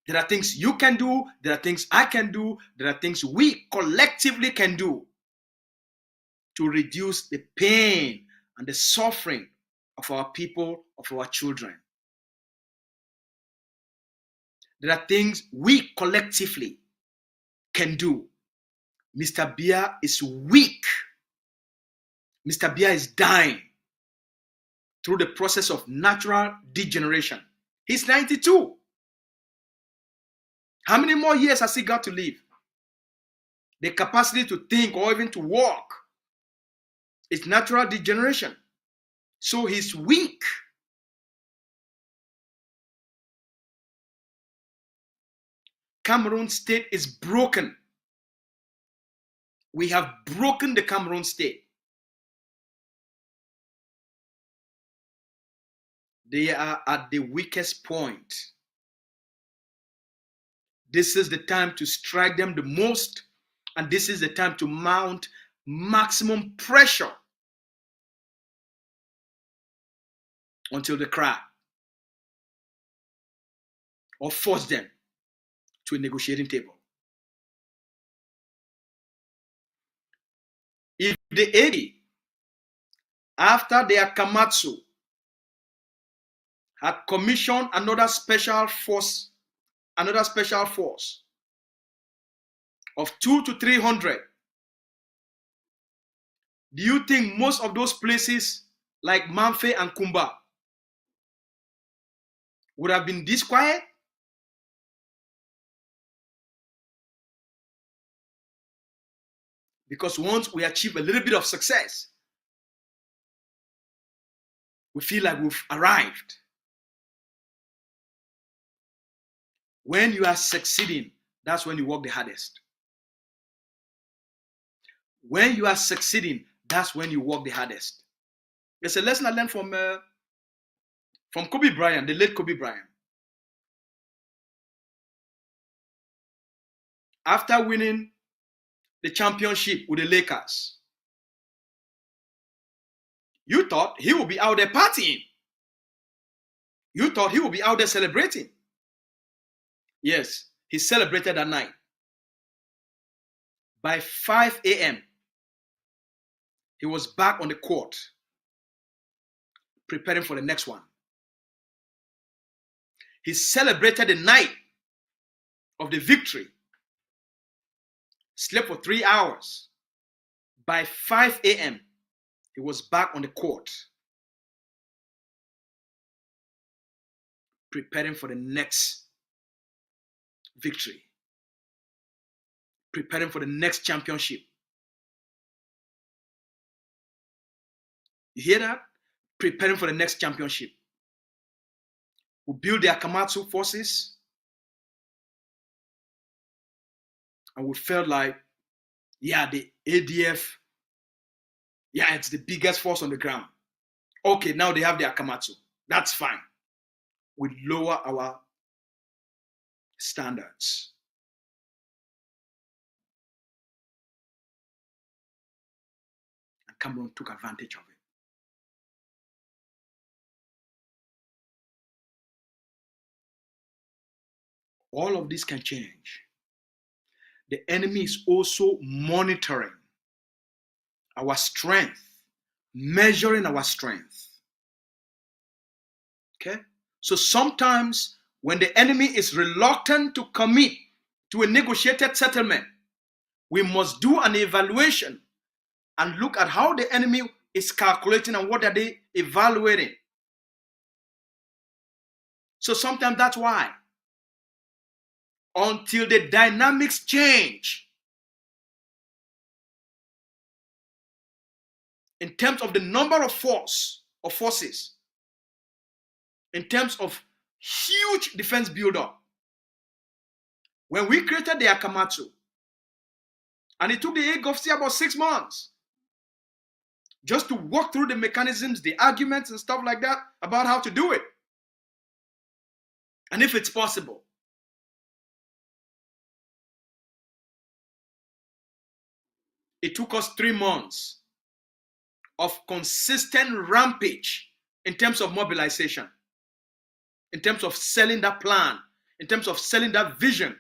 There are things you can do, there are things I can do, there are things we collectively can do to reduce the pain and the suffering of our people, of our children. There are things we collectively can do. Mr. Biya is weak. Mr. Biya is dying through the process of natural degeneration. He's 92. How many more years has he got to live? The capacity to think or even to walk is natural degeneration. So he's weak. Cameroon state is broken. We have broken the Cameroon state. They are at the weakest point. This is the time to strike them the most, and this is the time to mount maximum pressure until they crack, or force them to a negotiating table. If the AD, after their Kamatsu, had commissioned another special force of 200 to 300, do you think most of those places like Manfe and Kumba would have been this quiet? Because once we achieve a little bit of success, we feel like we've arrived. When you are succeeding, that's when you work the hardest. When you are succeeding, that's when you work the hardest. There's a lesson I learned from Kobe Bryant, the late Kobe Bryant. After winning the championship with the Lakers, You thought he would be out there partying. You thought he would be out there celebrating. Yes, he celebrated that night. By 5 a.m., he was back on the court, preparing for the next one. He celebrated the night of the victory, slept for 3 hours. By 5 a.m., he was back on the court, preparing for the next victory, preparing for the next championship. You hear that? Preparing for the next championship. We build the Akamatsu forces, and we felt like, yeah, the ADF, yeah, it's the biggest force on the ground. Okay, now they have the Akamatsu. That's fine. We lower our standards. And Cameroon took advantage of it. All of this can change. The enemy is also monitoring our strength, measuring our strength. Okay? So sometimes when the enemy is reluctant to commit to a negotiated settlement, we must do an evaluation and look at how the enemy is calculating and what are they evaluating. So sometimes that's why, until the dynamics change in terms of the number of forces, in terms of huge defense buildup. When we created the Akamatsu, and it took the AGOFC about 6 months just to walk through the mechanisms, the arguments and stuff like that about how to do it. And if it's possible. It took us 3 months of consistent rampage in terms of mobilization, in terms of selling that plan, in terms of selling that vision.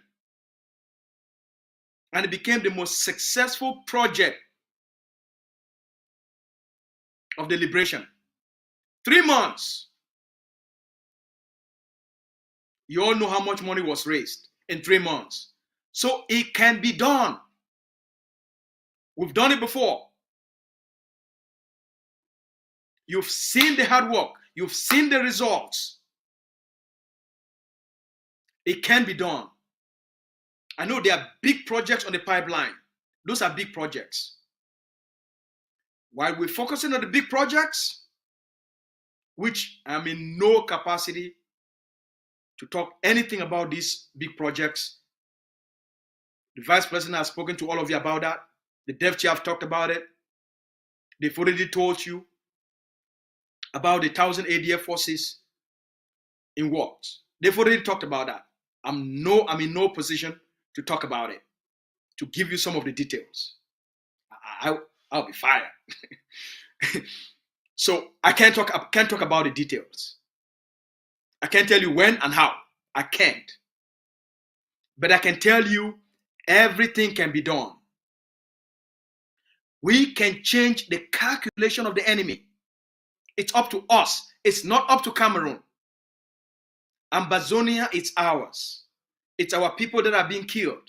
And it became the most successful project of the liberation. 3 months. You all know how much money was raised in 3 months. So it can be done. We've done it before. You've seen the hard work. You've seen the results. It can be done. I know there are big projects on the pipeline. Those are big projects. While we're focusing on the big projects, which I'm in no capacity to talk anything about these big projects. The Vice President has spoken to all of you about that. The Dev Chair have talked about it. They've already told you about the 1,000 ADF forces in what? They've already talked about that. I'm in no position to talk about it, to give you some of the details. I'll be fired. So I can't talk about the details. I can't tell you when and how. I can't. But I can tell you everything can be done. We can change the calculation of the enemy. It's up to us. It's not up to Cameroon. AMBAZONIA, it's ours. It's our people that are being killed.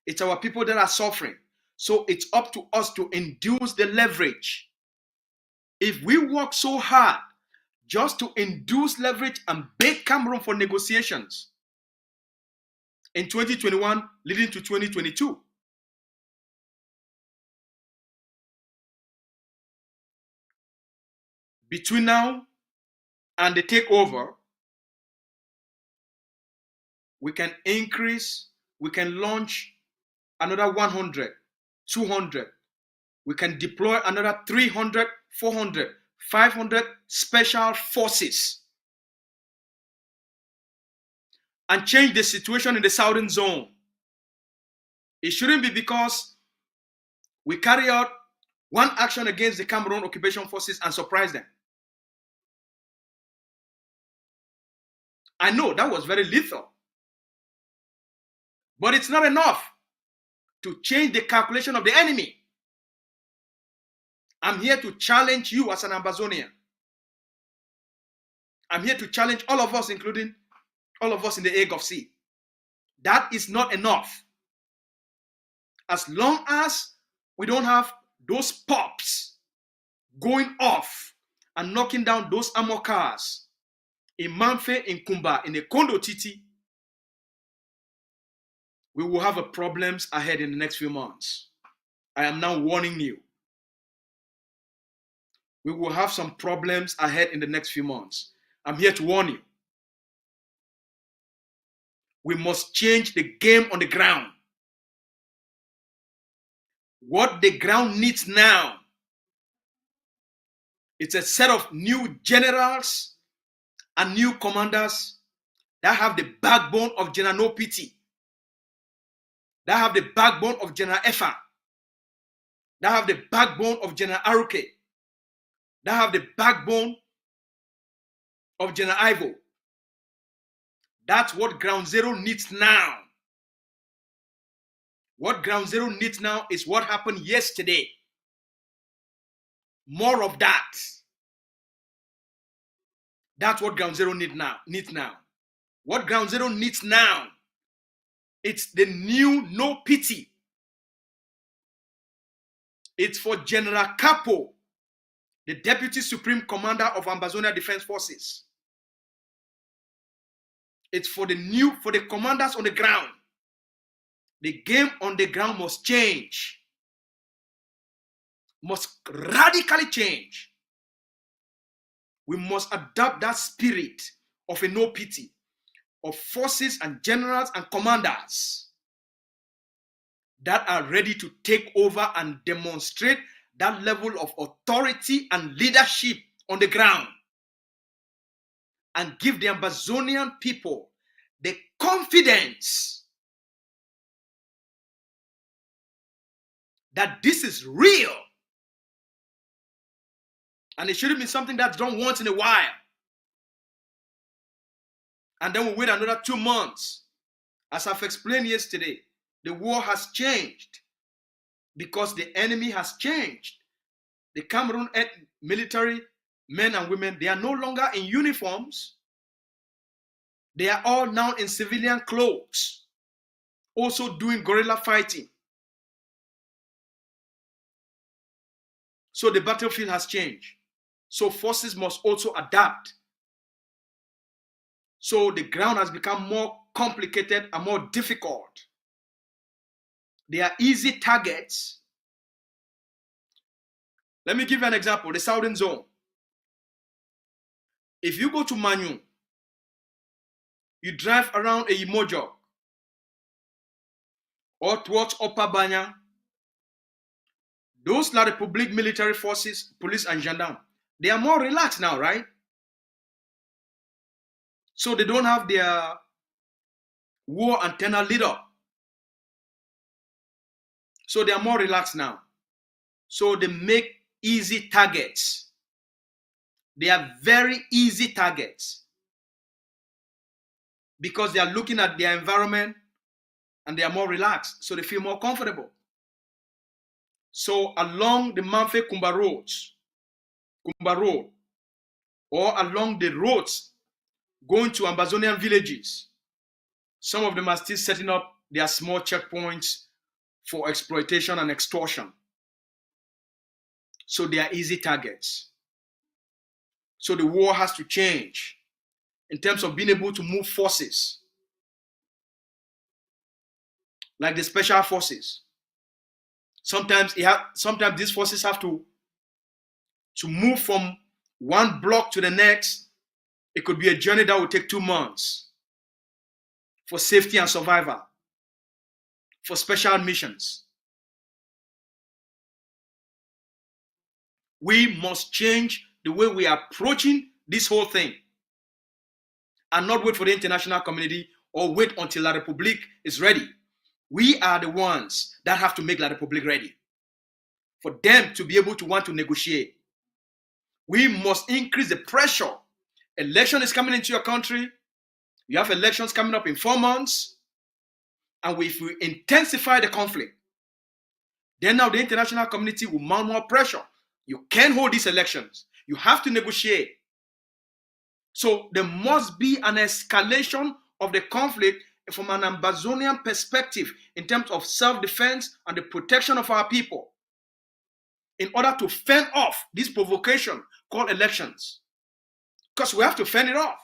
It's our people that are suffering. So it's up to us to induce the leverage. If we work so hard just to induce leverage and bait Cameroon for negotiations in 2021 leading to 2022, between now and the takeover, we can increase, we can launch another 100, 200. We can deploy another 300, 400, 500 special forces and change the situation in the southern zone. It shouldn't be because we carry out one action against the Cameroon occupation forces and surprise them. I know that was very lethal, but it's not enough to change the calculation of the enemy. I'm here to challenge you as an Ambazonian. I'm here to challenge all of us, including all of us in the Egg of Sea. That is not enough. As long as we don't have those pops going off and knocking down those armor cars in Manfe, in Kumba, in the Kondo Titi, we will have problems ahead in the next few months. I am now warning you. We will have some problems ahead in the next few months. I'm here to warn you. We must change the game on the ground. What the ground needs now, it's a set of new generals and new commanders that have the backbone of General No Pity, that have the backbone of General Efa, that have the backbone of General Aruke, that have the backbone of General Ivo. That's what Ground Zero needs now. What Ground Zero needs now is what happened yesterday. More of that. That's what Ground Zero needs now. What Ground Zero needs now, it's the new No Pity. It's for General Capo, the Deputy Supreme Commander of Ambazonia Defense Forces. It's for the commanders on the ground. The game on the ground must change. Must radically change. We must adopt that spirit of a no pity, of forces and generals and commanders that are ready to take over and demonstrate that level of authority and leadership on the ground, and give the Ambazonian people the confidence that this is real. And it shouldn't be something that's done once in a while. And then we wait another 2 months. As I've explained yesterday, the war has changed because the enemy has changed. The Cameroon military men and women, they are no longer in uniforms. They are all now in civilian clothes, also doing guerrilla fighting. So the battlefield has changed. So forces must also adapt. So the ground has become more complicated and more difficult. They are easy targets. Let me give you an example, the Southern Zone. If you go to Manu, you drive around a Imojo or towards Upper Banya, those La Republique military forces, police and gendarmes, they are more relaxed now, right? So they don't have their war antenna lit up. So they are more relaxed now. So they make easy targets. They are very easy targets because they are looking at their environment and they are more relaxed. So they feel more comfortable. So along the Manfe Kumba Road, or along the roads going to Ambazonian villages, some of them are still setting up their small checkpoints for exploitation and extortion. So they are easy targets. So the war has to change in terms of being able to move forces, like the special forces. Sometimes these forces have to move from one block to the next. It could be a journey that will take 2 months for safety and survival, for special missions. We must change the way we are approaching this whole thing and not wait for the international community or wait until La Republique is ready. We are the ones that have to make La Republique ready. for them to be able to want to negotiate. We must increase the pressure. Election is coming into your country. You have elections coming up in 4 months. And if we intensify the conflict, then now the international community will mount more pressure. You can't hold these elections. You have to negotiate. So there must be an escalation of the conflict from an Ambazonian perspective in terms of self-defense and the protection of our people, in order to fend off this provocation called elections. Because we have to fend it off.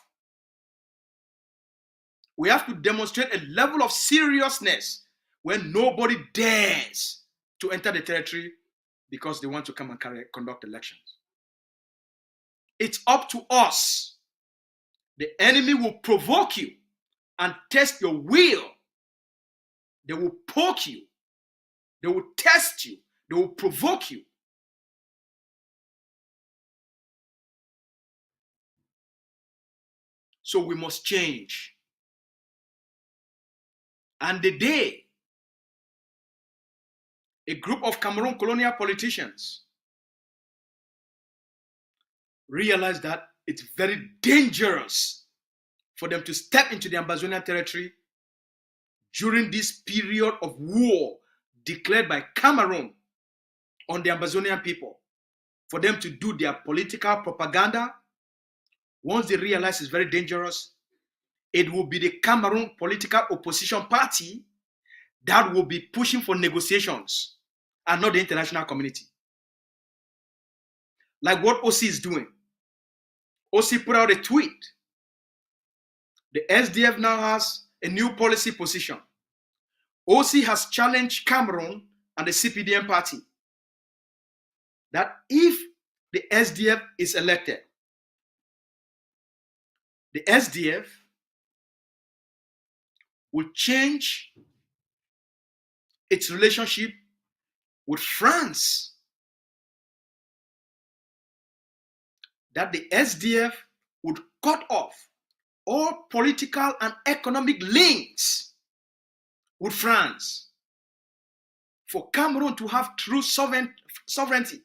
We have to demonstrate a level of seriousness where nobody dares to enter the territory because they want to come and conduct elections. It's up to us. The enemy will provoke you and test your will. They will poke you. They will test you. They will provoke you. So we must change. And the day a group of Cameroon colonial politicians realized that it's very dangerous for them to step into the Ambazonian territory during this period of war declared by Cameroon on the Ambazonian people, for them to do their political propaganda. Once they realize it's very dangerous, it will be the Cameroon political opposition party that will be pushing for negotiations and not the international community. Like what OC is doing. OC put out a tweet. The SDF now has a new policy position. OC has challenged Cameroon and the CPDM party that if the SDF is elected, the SDF will change its relationship with France. That the SDF would cut off all political and economic links with France for Cameroon to have true sovereignty.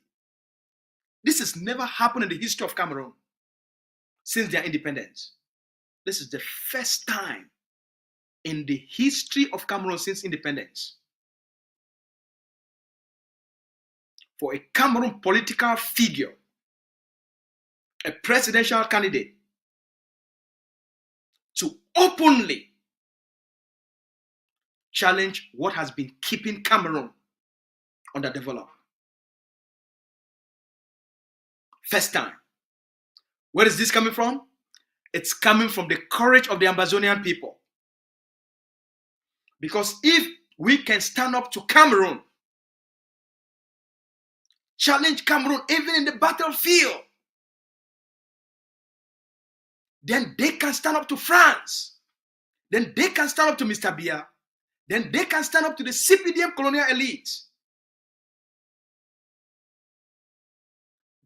This has never happened in the history of Cameroon since their independence. This is the first time in the history of Cameroon since independence for a Cameroon political figure, a presidential candidate, to openly challenge what has been keeping Cameroon underdeveloped. First time. Where is this coming from? It's coming from the courage of the Ambazonian people. Because if we can stand up to Cameroon, challenge Cameroon even in the battlefield, then they can stand up to France. Then they can stand up to Mr. Biya. Then they can stand up to the CPDM colonial elite.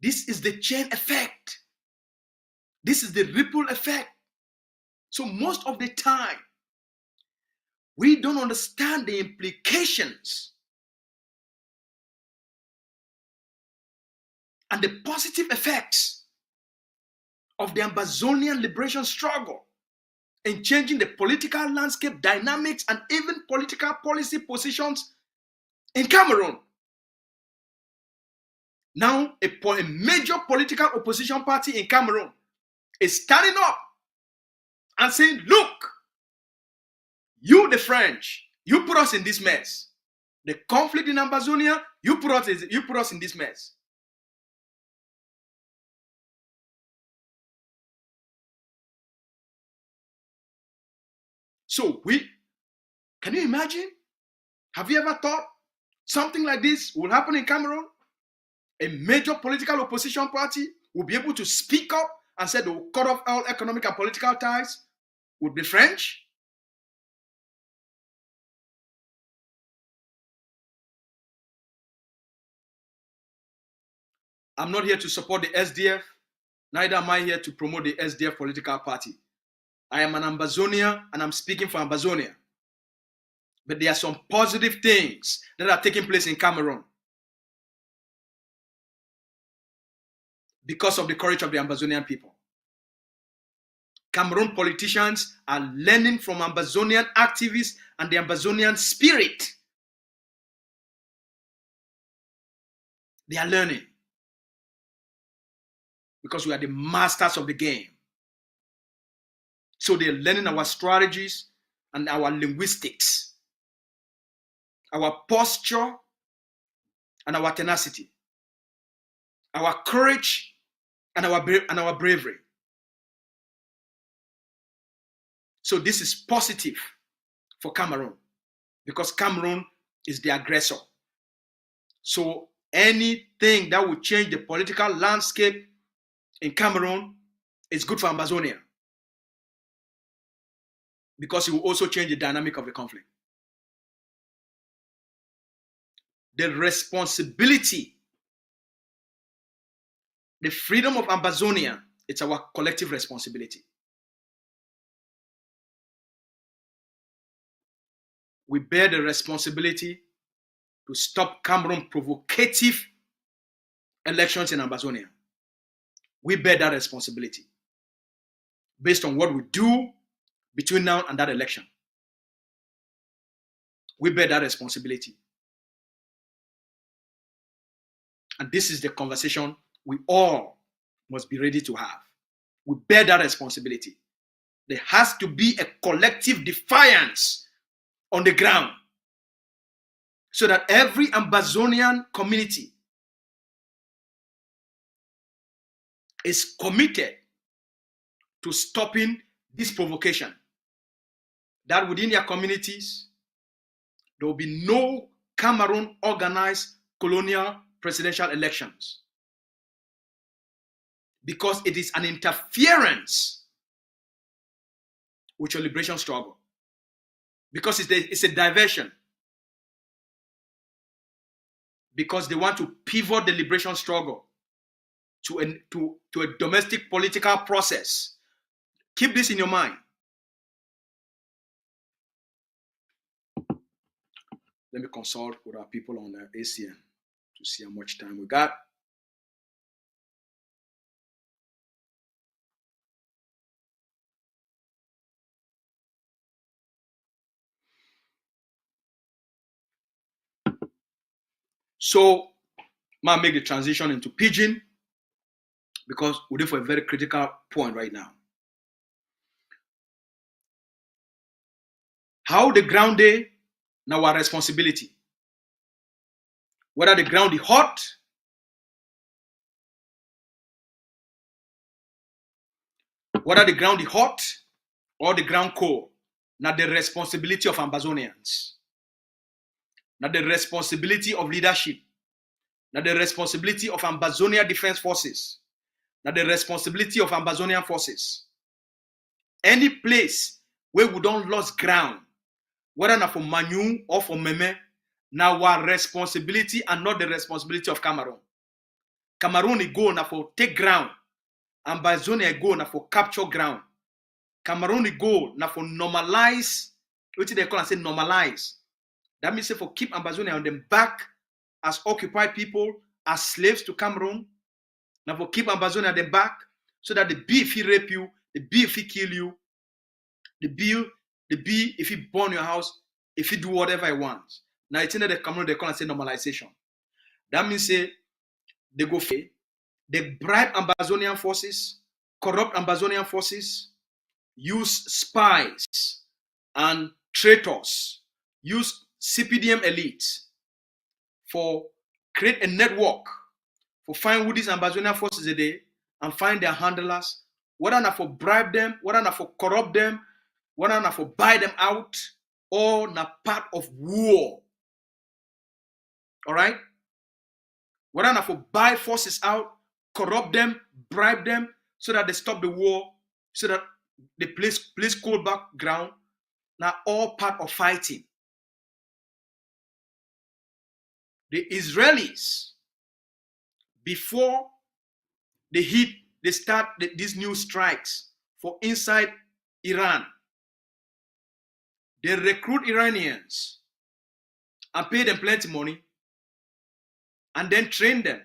This is the chain effect. This is the ripple effect. So most of the time, we don't understand the implications and the positive effects of the Ambazonian liberation struggle in changing the political landscape dynamics and even political policy positions in Cameroon. Now, a major political opposition party in Cameroon is standing up and saying, look, you the French, you put us in this mess. The conflict in Ambazonia, you put us in this mess. So can you imagine? Have you ever thought something like this will happen in Cameroon? A major political opposition party will be able to speak up and say they will cut off all economic and political ties with the French? I'm not here to support the SDF, neither am I here to promote the SDF political party. I am an Ambazonian and I'm speaking for Ambazonia. But there are some positive things that are taking place in Cameroon. because of the courage of the Ambazonian people. Cameroon politicians are learning from Ambazonian activists and the Ambazonian spirit. They are learning because we are the masters of the game. So they're learning our strategies and our linguistics, our posture and our tenacity, our courage and our bravery. So this is positive for Cameroon because Cameroon is the aggressor. So anything that will change the political landscape in Cameroon is good for Ambazonia because it will also change the dynamic of the conflict. The responsibility, the freedom of Ambazonia, it's our collective responsibility. We bear the responsibility to stop Cameroon provocative elections in Ambazonia. We bear that responsibility based on what we do between now and that election. We bear that responsibility. And this is the conversation we all must be ready to have. We bear that responsibility. There has to be a collective defiance on the ground so that every Ambazonian community is committed to stopping this provocation. That within their communities, there will be no Cameroon organized colonial presidential elections because it is an interference with your liberation struggle, because it's a diversion, because they want to pivot the liberation struggle to a domestic political process. Keep this in your mind. Let me consult with our people on the ACN to see how much time we got. So, I'll make the transition into Pidgin because we're there for a very critical point right now. How the ground day, now our responsibility. Whether the ground is hot, or the ground cold, now the responsibility of Ambazonians. Now the responsibility of leadership. Now the responsibility of Ambazonia Defense Forces. Now the responsibility of Ambazonian forces. Any place where we don't lose ground, whether not for Manu or for Meme, now our responsibility and not the responsibility of Cameroon. Cameroon is go now for take ground. Ambazonia go now for capture ground. Cameroon is go now for normalize. What they call and say normalize. That means for keep Ambazonia on them back as occupied people, as slaves to Cameroon. Now for keep Ambazonia on them back so that the B if he rape you, the B if he kill you, the B if he burn your house, if he do whatever he wants. Now it's in the Cameroon they call and say normalization. That means say they go they bribe Ambazonian forces, corrupt Ambazonian forces, use spies and traitors, use CPDM elites for create a network for find who these Ambazonian forces are there and find their handlers, whether not for bribe them, whether not for corrupt them, whether not for buy them out, or not part of war. All right? Whether not for buy forces out, corrupt them, bribe them, so that they stop the war, so that the place cold back ground. Now all part of fighting. The Israelis, before they start these new strikes for inside Iran, they recruit Iranians and pay them plenty money and then train them.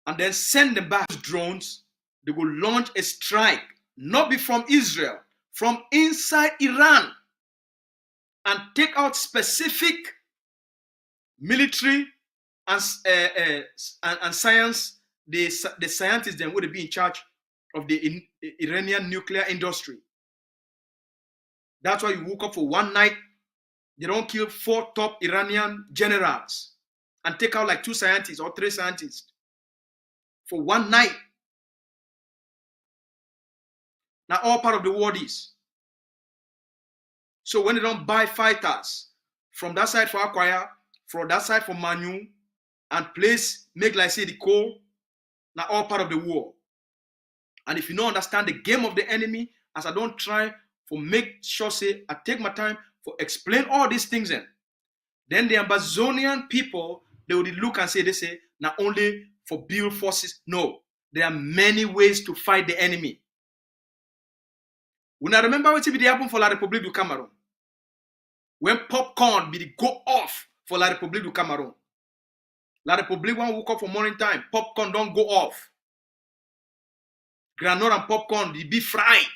and then send them back drones. They will launch a strike, not be from Israel, from inside Iran, and take out specific military and science. The scientists then would be in charge of the Iranian nuclear industry. That's why you woke up for one night. They don't kill 4 top Iranian generals and take out like 2 scientists or 3 scientists for one night. Now all part of the war is. So when they don't buy fighters from that side for Akwaya, from that side for Manu, and make like say the coal, now all part of the war. And if you don't understand the game of the enemy, as I don't try for make sure say I take my time for explain all these things in, then the Ambazonian people, they would look and say, they say, not only for build forces, no, there are many ways to fight the enemy. When I remember what it happened for La République du Cameroon, when popcorn be go off for La République du Cameroon. La République one woke up for morning time, popcorn don't go off. Granola and popcorn, they be fried.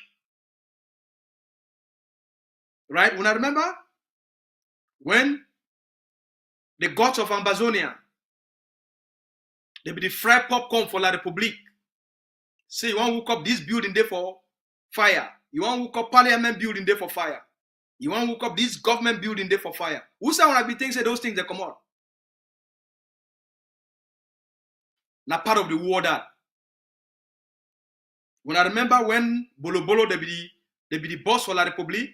Right? When I remember when the gods of Ambazonia, they be the fried popcorn for La République. Say you want to hook up this building there for fire. You want to hook up parliament building there for fire. You want to hook up this government building there for fire. Who say when I be thinking say those things they come out? Not part of the war that. When I remember when Bolo Bolo they be the boss for La République,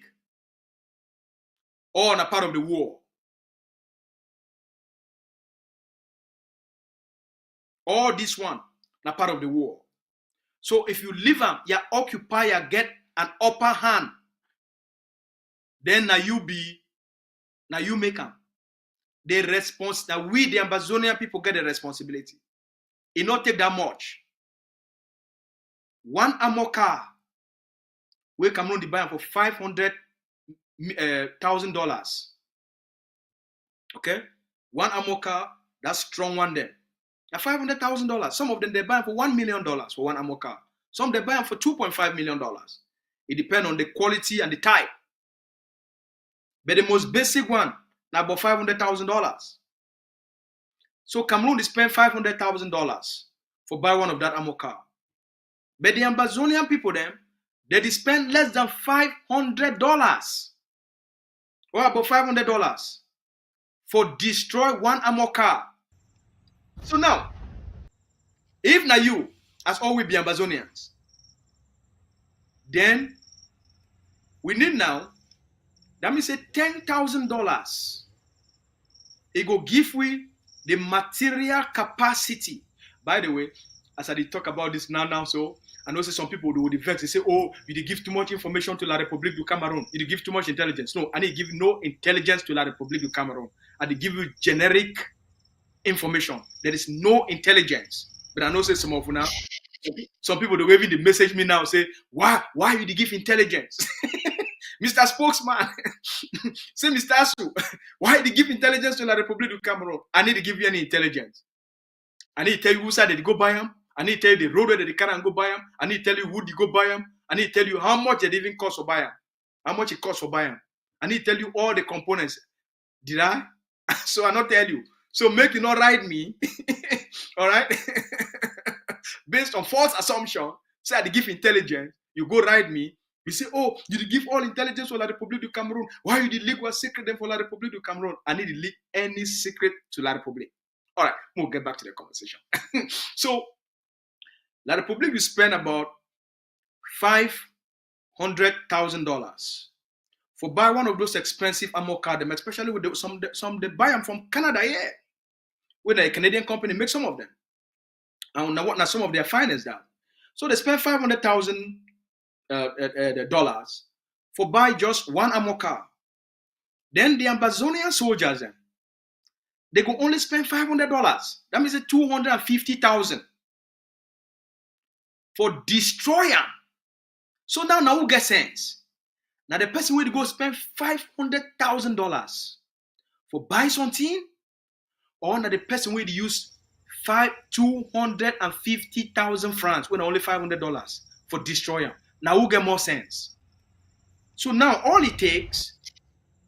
or not part of the war. All this one, not part of the war. So if you leave them, you occupy, you get an upper hand. Then now you make them. Now we the Ambazonian people get the responsibility. It not take that much. One armor car, we come on the buy for $500,000. Okay, one armor car, that's strong one then. Now $500,000. Some of them they buy for $1 million for one armor car. Some they buy for $2.5 million. It depends on the quality and the type. But the most basic one, now about $500,000. So Cameroon they spend $500,000 for buy one of that armor car. But the Ambazonian people them, they spend less than $500. Or about $500 for destroy one armor car. So now, if now you, as always be Ambazonians, then we need now, that means say $10,000. It go give we the material capacity. By the way, as I did talk about this now, so I know some people would vex. They say, oh, you did give too much information to La République du Cameroon. You did give too much intelligence. No, I didn't give no intelligence to La République du Cameroon. I did give you generic information. There is no intelligence. But I know say some of you now, some people they even message me now say, why you did give intelligence? Mr. Spokesman, say Mr. Asu, why did you give intelligence to La République du Cameroon? I need to give you any intelligence. I need to tell you who side they go buy them. I need to tell you the road where they can go buy them. I need to tell you who they go buy them. I need to tell you how much it even costs for buy them. How much it costs for buy them. I need to tell you all the components. Did I? So I not tell you. So make you not write me. All right? Based on false assumption, say I give intelligence, you go write me. You say, oh, you did give all intelligence for La République du Cameroon. Why you did leak what secret then for La République du Cameroon? I need to leak any secret to La République. All right, we'll get back to the conversation. So, La République will spend about $500,000 for buy one of those expensive armor cars, especially with some they buy them from Canada, yeah. With a Canadian company make some of them. And now some of their finest down. So they spend $500,000 for buy just one armor car. Then the Ambazonian soldiers they go only spend $500. That means $250,000 for destroyer. So now who get sense? Now the person will go spend $500,000 for buy something, or now the person will use 250,000 francs when only $500 for destroyer. Now who get more sense? So now all it takes,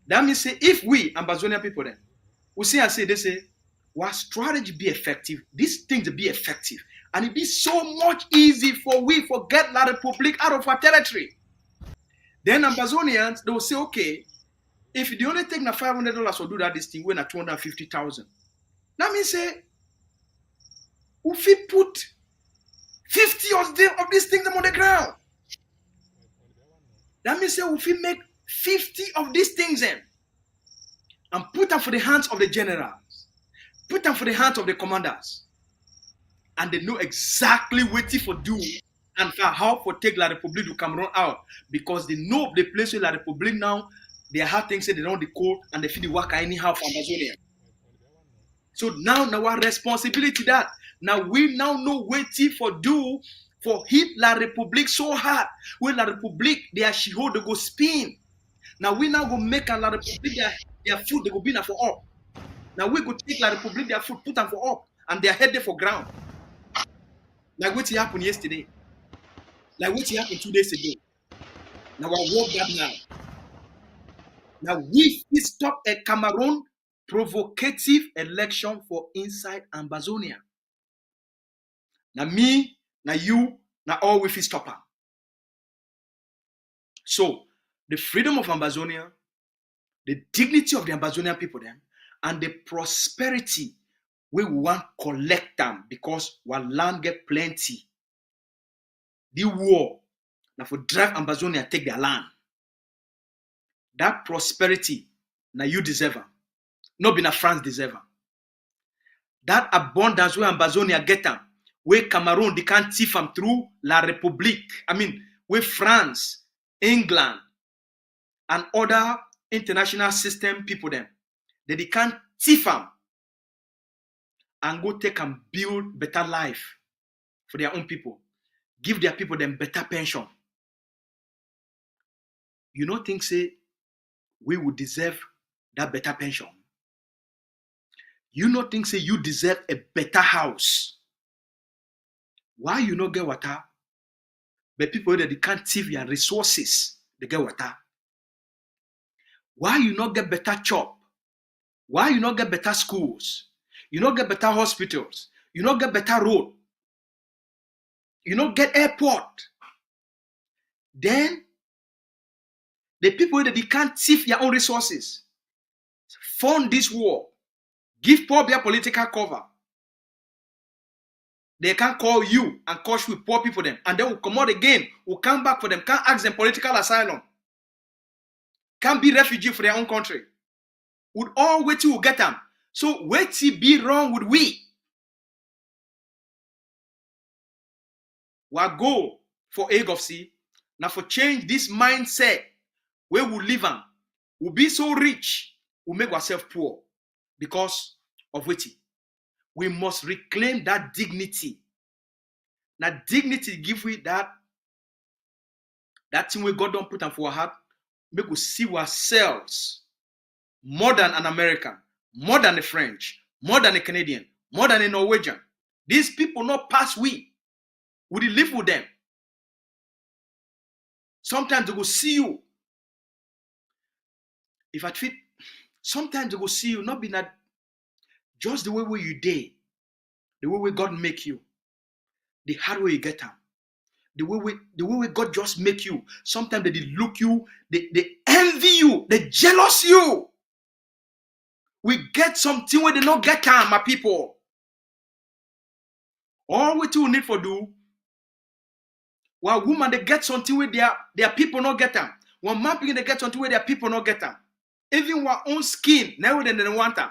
that means say if we Ambazonia people then, we see and say they say, what strategy be effective? These things be effective, and it be so much easy for we forget La Republic out of our territory. Then Ambazonians they will say, okay, if they only take na $500 to do that this thing, we're na 250,000. That means say, if we put 50 of these things on the ground, that means say if we make 50 of these things in and put them for the hands of the generals, put them for the hands of the commanders, and they know exactly what to do and for how to take La Republique du Cameroon out, because they know the place where La Republique now, they have things say they don't decode and they feel the work anyhow for Amazonia. So now our responsibility that now we now know what for do for hit La Republique so hard. When La Republique their shiho they go spin. Now we now go make a La Republique their food they go be now for up. Now we go take La Republique their food put them for up and their head there for ground. Like what happened yesterday. Like what happened 2 days ago. Now I walk that now. Now we stop a Cameroon provocative election for inside Ambazonia. Now me, now you, now all we stop her. So the freedom of Ambazonia, the dignity of the Ambazonian people them, and the prosperity we want collect them because our land get plenty. The war now for drive Ambazonia take their land. That prosperity now you deserve them. Not be na France deserve them. That abundance where Ambazonia get them, where Cameroon they can't thief them through La République. I mean, where France, England, and other international system people them, they can't thief them and go take and build better life for their own people. Give their people them better pension. You don't think say we would deserve that better pension? You not think say you deserve a better house? Why you not get water? But people that they can't thief your resources, they get water. Why you not get better job? Why you not get better schools? You not get better hospitals? You not get better road? You not get airport? Then the people that they can't thief your own resources fund this war. Give poor their political cover. They can call you and coach with poor people them, and then will come out again, will come back for them, can't ask them political asylum, can't be refugee for their own country. Would all wait till we get them. So wait till be wrong with we. Our goal for AGOFC now for change this mindset where we live on, we'll be so rich, we'll make ourselves poor. Because of which we must reclaim that dignity. Now dignity give we that thing we God don't put on for our heart, make we see ourselves more than an American, more than a French, more than a Canadian, more than a Norwegian. These people not pass we live with them. Sometimes they will see you. If I fit. Sometimes they will see you, not be that just the way where you did, the way God make you, the hard way you get them, the way God just make you. Sometimes they look you, they envy you, they jealous you. We get something where they not get them, my people. All we two need for do, while woman they get something where their people not get them. One man they get something where their people not get them. Even our own skin, now then they want them.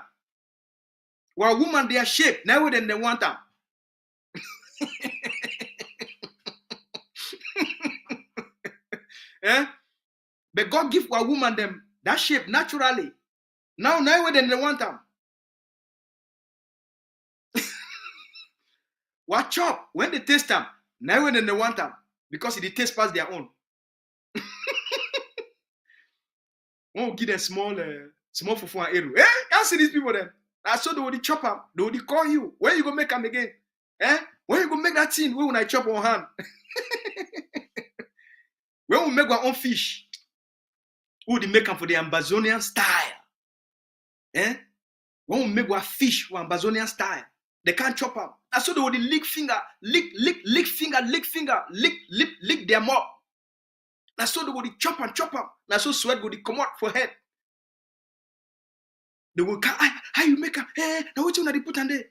While woman their shape, now then they want them. Eh? But God give our woman them that shape naturally. Now then they want them. Watch up when they taste them, now then they want them because it taste past their own. Won't give them small fufu and eru. Eh? Can't see these people then. I saw they would chop am. They would call you. When you go make am again? When you go make that thing? When I chop on hand? When we make our own fish, we would make them for the Ambazonian style. When we make our fish for Ambazonian style, they can't chop them. That's so they would lick finger, lick them up. That's so they would chop them. That's so sweat would come out for head. They will come, how you make them? Hey, now what you want to put on there?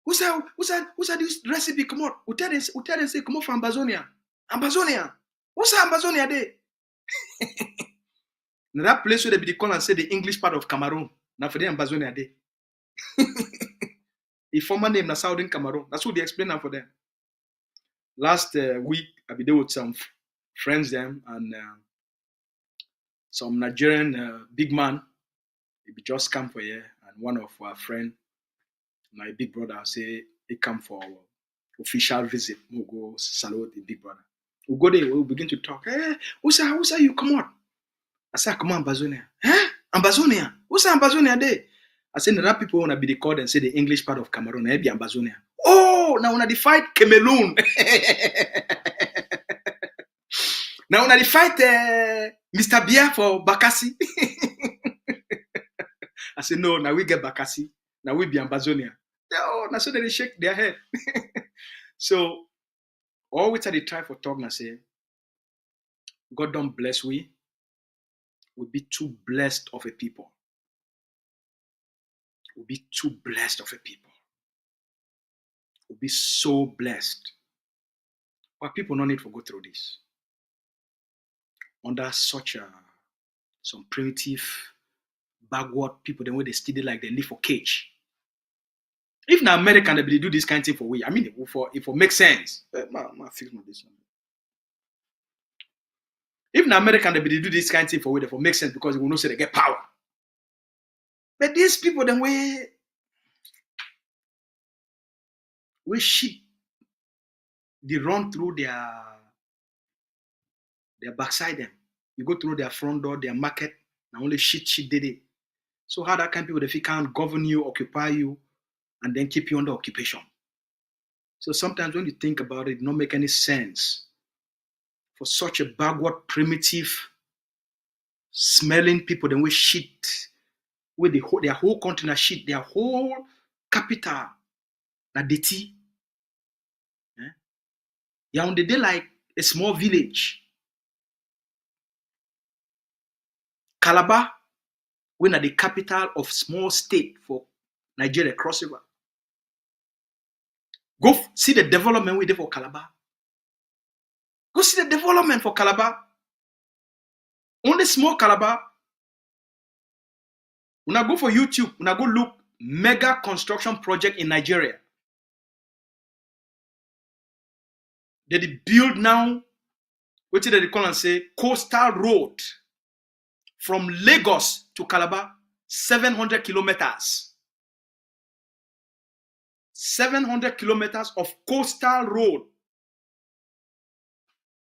Who's that this recipe come out? We tell them say come out from Ambazonia. What's that Ambazonia there? Now that place where they be call and say the English part of Cameroon. Now for the Ambazonia there. The former name na Southern Cameroon. That's what they explain now for them. Last week, I be there with some friends them and some Nigerian big man. He be just come for here, and one of our friend, my big brother, say he come for official visit. We'll go salute the big brother. We'll go there. We'll begin to talk. Hey, who's that you come on? I say, come on, Ambazonia. Ambazonia? Who's that Ambazonia there? I say, there are people want to be the called and say the English part of Cameroon. I be Ambazonia. Oh, now when I fight Cameroon. Now when I fight Mr. Bia for Bakassi. I say, no, now we get Bakassi. Now we be Ambazonia. Oh, now so they shake their head. So, all which they try for talk and say, God don't bless we. We'll be too blessed of a people. We'll be too blessed of a people. We'll be so blessed. But people don't need to go through this. Under such some primitive, backward people, the way they study like they live for cage. If now American they do this kind of thing for we, I mean, if it makes sense. Fix my this. If now American they do this kind of thing for we, it makes sense because we will not say they get power. But these people, then we shit, they run through their backside them. You go through their front door, their market, and only shit did it. So how that kind of people, if he can't govern you, occupy you, and then keep you under occupation. So sometimes when you think about it, it don't make any sense for such a backward, primitive, smelling people, then we shit, with their whole country, shit, their whole capital, na dirty. Yaoundé they like a small village. Calabar, when at the capital of small state for Nigeria, cross river. Go see the development we did for Calabar. Go see the development for Calabar. Only small Calabar. When I go for YouTube, when I go look mega construction project in Nigeria. They build now, what did they call and say, coastal road from Lagos to Calabar, 700 kilometers. 700 kilometers of coastal road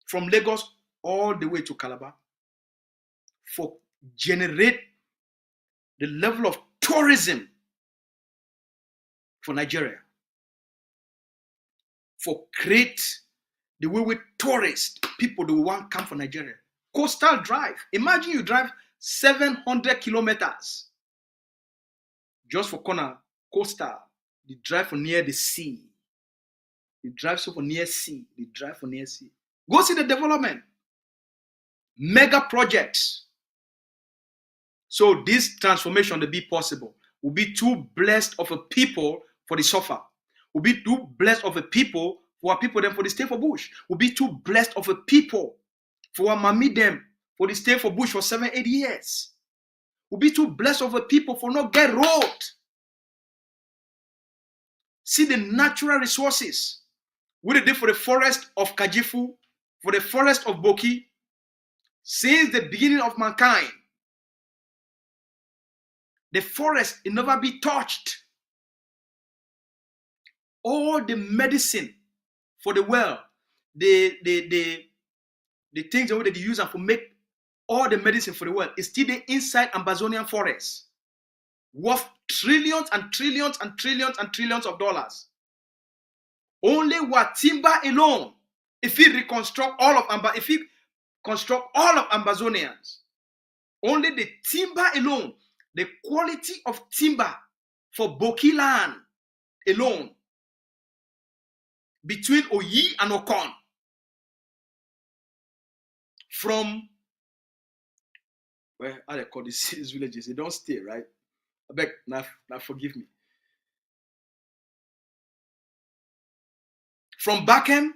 from Lagos all the way to Calabar for generate the level of tourism for Nigeria, for create the way with tourists, people that want to come for Nigeria. Coastal drive. Imagine you drive 700 kilometers just for corner coastal. You drive for near the sea. You drive so for near sea. You drive for near sea. Go see the development. Mega projects. So this transformation to be possible will be too blessed of a people for the suffer. Will be too blessed of a people for our people them for the stay for bush. Will be too blessed of a people for our mammy them for the stay for bush for 7-8 years. Will be too blessed of a people for not get road. See the natural resources. What they did for the forest of Kajifu, for the forest of Boki, since the beginning of mankind. The forest will never be touched. All the medicine for the well, the things that they use and for make all the medicine for the well is still the inside Ambazonian forest. worth trillions and trillions and trillions and trillions of dollars. Only what timber alone, if he reconstruct all of Ambazonians, only the timber alone, the quality of timber for Boki land alone, between Oyi and Okon, from where I call these villages, they don't stay, right? I beg, now forgive me. From Bakem,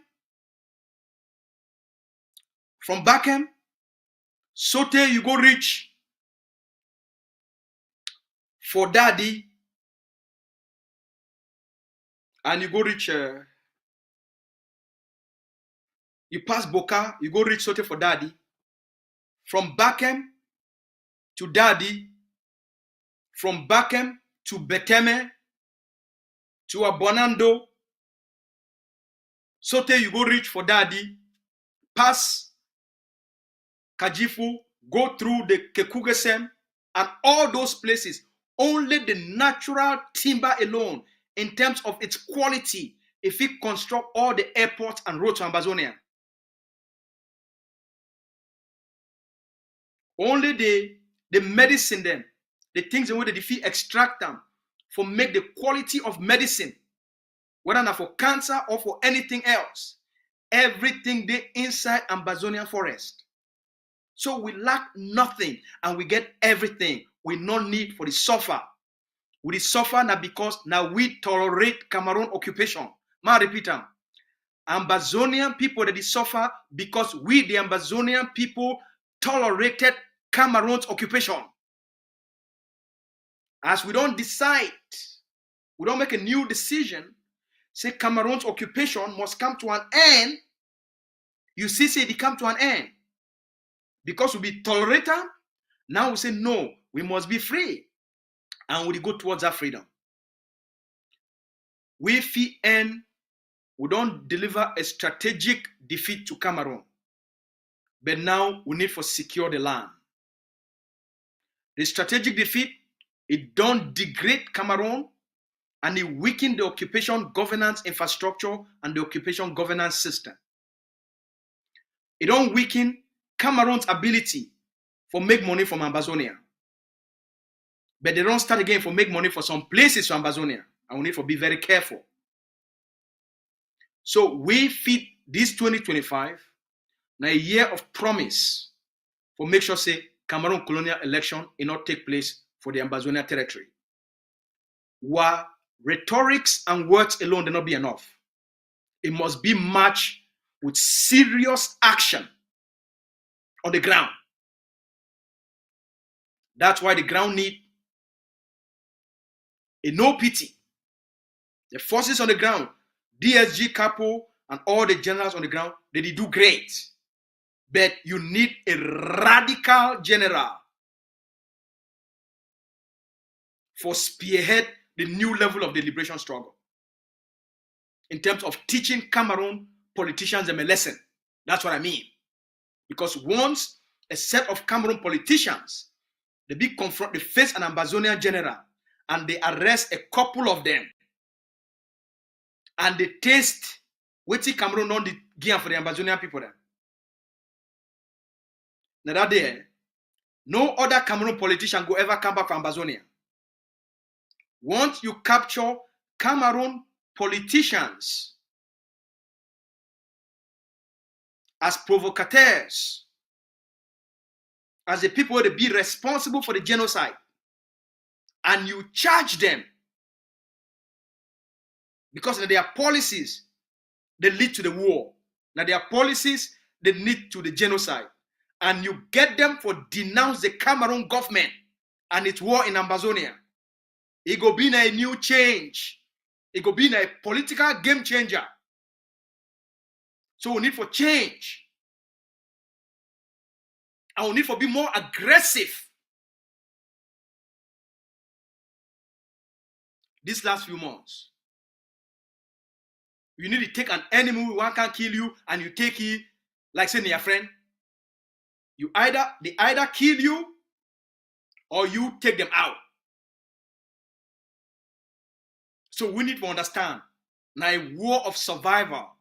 Sote, you go reach for Daddy, and you go reach, you pass Boka, you go reach Sote for Daddy. From Bakem to Daddy, from Bakem to Beteme, to Abonando, Sote, you go reach for Daddy, pass Kajifu, go through the Kekugesem, and all those places. Only the natural timber alone, in terms of its quality, if we construct all the airports and roads to Ambazonia. Only the medicine then, the things in which they defeat extract them for make the quality of medicine, whether not for cancer or for anything else, everything they inside Ambazonian forest. So we lack nothing and we get everything. We no need for the suffer. We suffer now because now we tolerate Cameroon occupation. Ma repeat them. Ambazonian people that they suffer because we, the Ambazonian people, tolerated Cameroon's occupation. As we don't decide, we don't make a new decision, say Cameroon's occupation must come to an end, you see, say it come to an end. Because we be tolerated, now we say no, we must be free. And we go towards that freedom. We don't deliver a strategic defeat to Cameroon. But now we need for secure the land. The strategic defeat, it don't degrade Cameroon and it weaken the occupation governance infrastructure and the occupation governance system. It don't weaken Cameroon's ability for make money from Ambazonia. But they don't start again for make money for some places from Ambazonia. And we need to be very careful. So we fit this 2025 now a year of promise for make sure say Cameroon colonial election will not take place for the Ambazonia territory. While rhetorics and words alone will not be enough. It must be matched with serious action on the ground. That's why the ground need a no pity. The forces on the ground, DSG, Capo, and all the generals on the ground, they do great. But you need a radical general for spearhead the new level of the liberation struggle. In terms of teaching Cameroon politicians them a lesson. That's what I mean. Because once a set of Cameroon politicians, they face an Ambazonian general and they arrest a couple of them and they taste what Cameroon don't give for the Ambazonian people then. Now that day, no other Cameroon politician will ever come back from Ambazonia. Once you capture Cameroon politicians as provocateurs, as the people that be responsible for the genocide, and you charge them because now their policies they lead to the war. Now their policies they lead to the genocide, and you get them for denounce the Cameroon government and its war in Ambazonia. It go be a new change. It go be a political game changer. So we need for change. And we need for be more aggressive. These last few months. You need to take an enemy who one can kill you and you take it like saying your friend. They either kill you or you take them out. So we need to understand now a war of survival,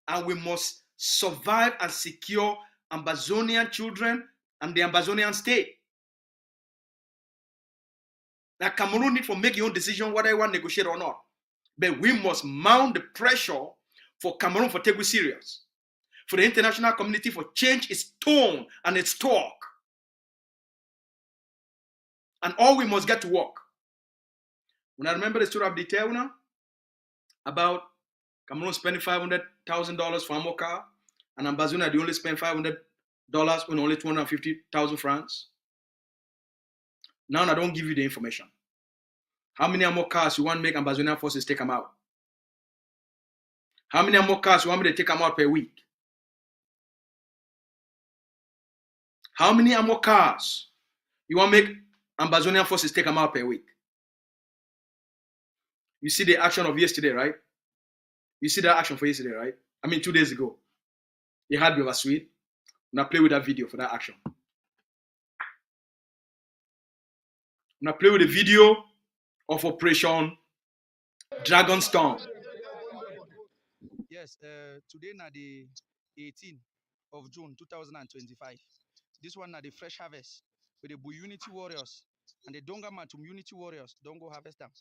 and we must survive and secure Ambazonian children and the Ambazonian state. Now Cameroon need to make your own decision whether you want to negotiate or not. But we must mount the pressure for Cameroon for take it serious. For the international community for change its tone and its talk. And all we must get to work. When I remember the story of detail now, about Cameroon spending $500,000 for ammo car, and Ambazonia they only spend $500 when only 250,000 francs. Now I don't give you the information. How many ammo cars you want to make Ambazonian forces take them out? How many ammo cars you want me to take them out per week? How many ammo cars you want to make Ambazonian forces take them out per week? You see the action of yesterday, right? You see that action for yesterday, right? I mean, 2 days ago. You had River Sweet. Now play with that video for that action. Now play with the video of Operation Dragonstorm. Yes, today na the 18th of June 2025. This one na the fresh harvest with the Unity Warriors and the Donga Matum Unity Warriors don't go harvest them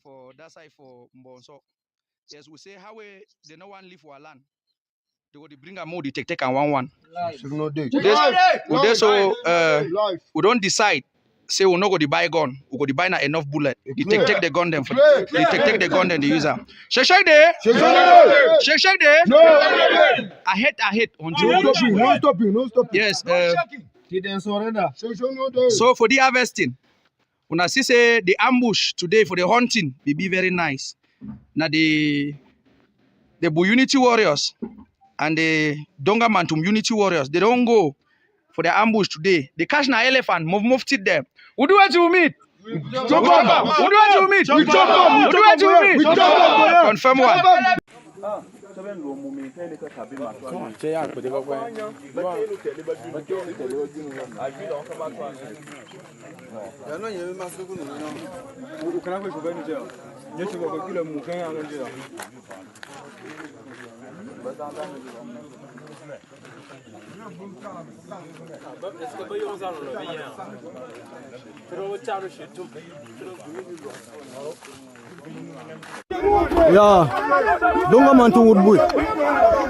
for that side for Mbonso. Yes, we say how they no one live for our land. They go to bring a more take and one. So we don't decide. Say we no go to buy gun. We go to buy not enough bullet. You take the gun then for they take the gun then the user. Shake there. Shake there. I hate until No stopping. yes. So for the harvesting, when I see the ambush today for the hunting, will be very nice. Now the Unity Warriors and the Donga Mantum Unity Warriors, they don't go for the ambush today. They catch an elephant, move it them. We do what you meet. Confirm one. Yeah, Donga Mantu would boy.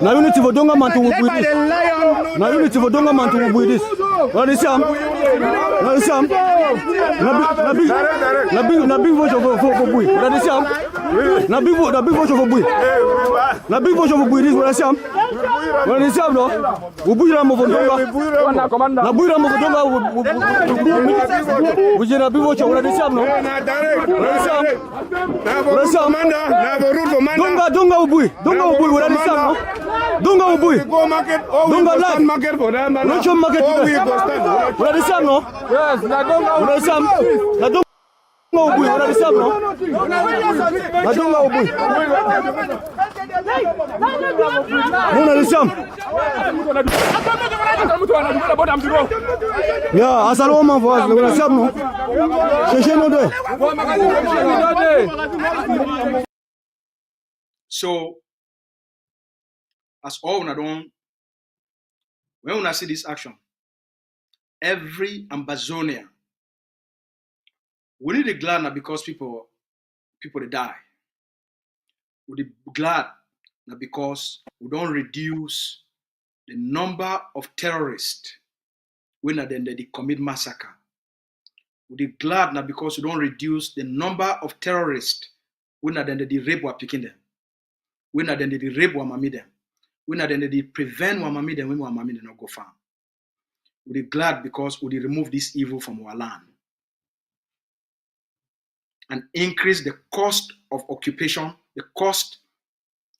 Now unity for Donga Mantu would boy this. Now unity for Donga Mantu would boy this. Now the Sam. Na big voice for boy. Now the Sam. Na big voice for boy. Na big voice for boy this. Now the Sam. Now the Sam no. We boy ram for Donga. Na boy ram for Donga. We just na big voice for the Sam no. Donga ubui, wala ni sam no. Donga ubui. Donga la market for them. No chom market. Wala ni sam no. Yes, na donga ubui. Sam. Na donga ubui, wala ni sam no. Na donga ubui. Wala ni sam. Yeah, asalo man for us, wala sam no. Cheche no de. So, as all when I see this action, every Ambazonian, we need to be glad not because people they die. We be glad not because we don't reduce the number of terrorists when they commit massacre. We be glad not because we don't reduce the number of terrorists when they rape or picking them. When they rape or mammy them. When they prevent or mammy them when or mammy them not go farm. We be glad because we remove this evil from our land and increase the cost of occupation, the cost,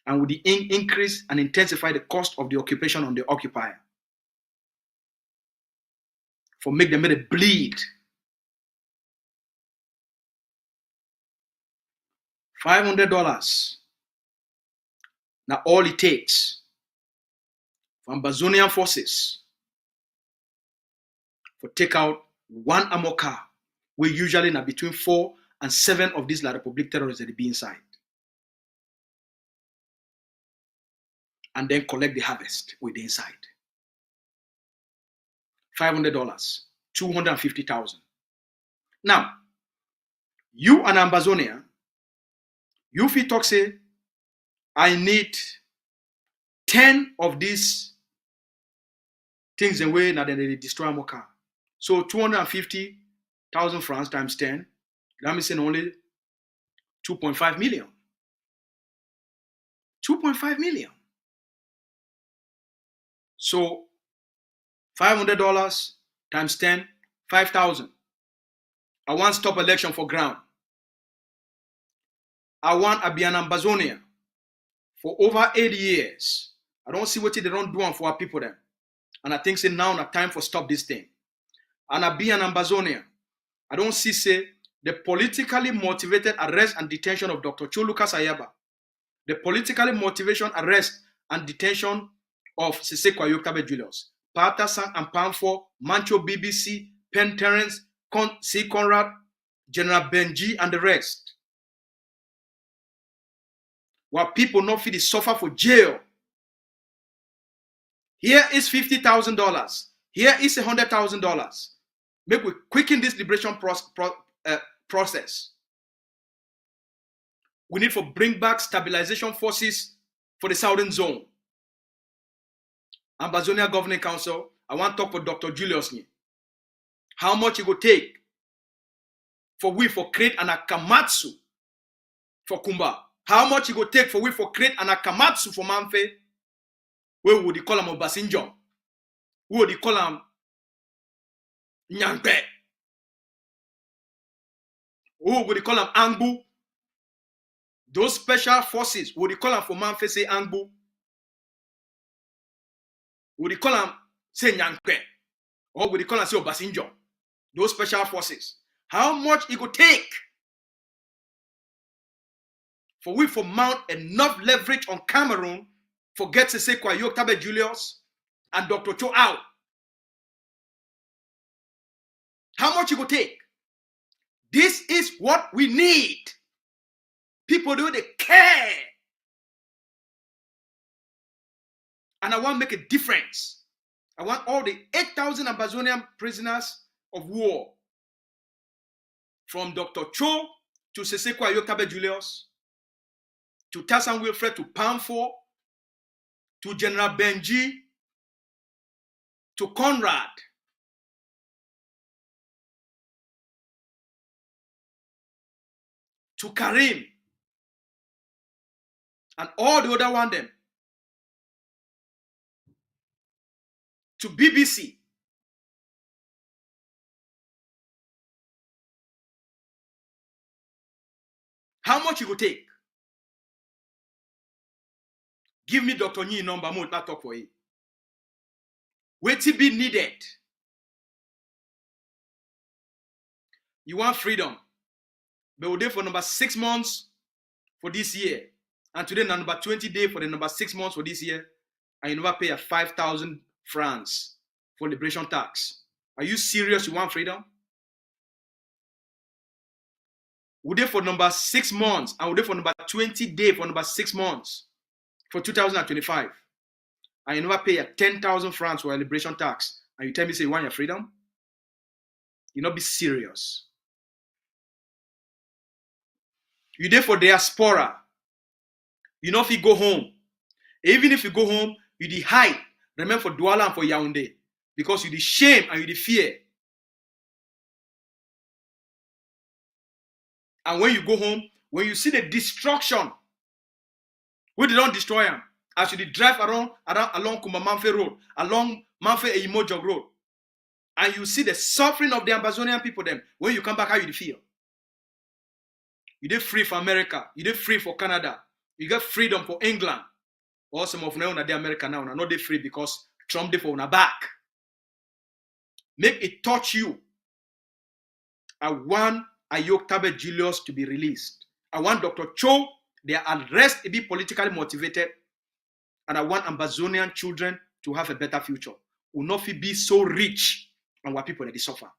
and with the increase and intensify the cost of the occupation on the occupier. For make them bleed. $500. Now all it takes for Ambazonian forces for take out one ammo car, we usually now between 4 and 7 of these La Republique terrorists that be inside. And then collect the harvest with the inside. $500, 250,000. Now, you and Ambazonia, you fit talk say, I need 10 of these things in way that they destroy my car. So 250,000 francs times 10, that means only 2.5 million. 2.5 million. So $500 times 10, 5,000. I want stop election for ground. I want to be an Ambazonia for over 8 years. I don't see what they don't do for our people then. And I think say now na time for stop this thing. And I be an Ambazonia. I don't see say the politically motivated arrest and detention of Dr. Cho Lucas Ayaba. The politically motivated arrest and detention of Siseko Ayoktabe Julius. Pata Sang and Panfo, Mancho BBC, Penn Terrence, C. Conrad, General Benji, and the rest. While people not feel suffer for jail. Here is $50,000. Here is $100,000. Make we quicken this liberation process. We need to bring back stabilization forces for the southern zone. Ambazonia Governing Council, I want to talk with Dr. Julius. How much it will take for we for create an akamatsu for Kumba? How much it will take for we for create an akamatsu for Manfe? Where would you call him Obasanjo? Who would you call him Nyangpe? Who would you call him Angbu? Those special forces, would you call him for Manfe say Angbu? Would you call him say Nyangpe? Or would you call him say Obasanjo? Those special forces. How much it could take for we to mount enough leverage on Cameroon for get to say Ayoktabe Julius and Dr. Cho out? How much it could take? This is what we need. People do they care. And I want to make a difference. I want all the 8,000 Ambazonian prisoners of war, from Dr. Cho to Siseko Ayoktabe Julius, to Tassan Wilfred, to Pamfo, to General Benji, to Conrad, to Karim, and all the other one them, to BBC. How much it will take? Give me Dr. Nyi number, I not talk for it. Wait to be needed. You want freedom. But we're there for number 6 months for this year. And today number 20 day for the number 6 months for this year. And you never pay a 5,000 francs for liberation tax. Are you serious? You want freedom? We're there for number 6 months. And we're there for number 20 day for number 6 months for 2025. And you never pay a 10,000 francs for a liberation tax. And you tell me say you want your freedom? You not be serious. You there for diaspora. You know if you go home. Even if you go home, you the hide. Remember for Douala and for Yaoundé. Because you the shame and you the fear. And when you go home, when you see the destruction, we don't destroy them. As you drive along Kuma Manfe Road, along Manfe Eimojog Road, and you see the suffering of the Ambazonian people, then when you come back, how you feel? You get free for America, you get free for Canada, you get freedom for England, or some of them are the America now, not they free because Trump they for on back. Make it touch you. I want Ayoktabe Julius to be released. I want Dr. Cho, their arrest to be politically motivated. And I want Ambazonian children to have a better future. Will not be so rich and what people that they suffer.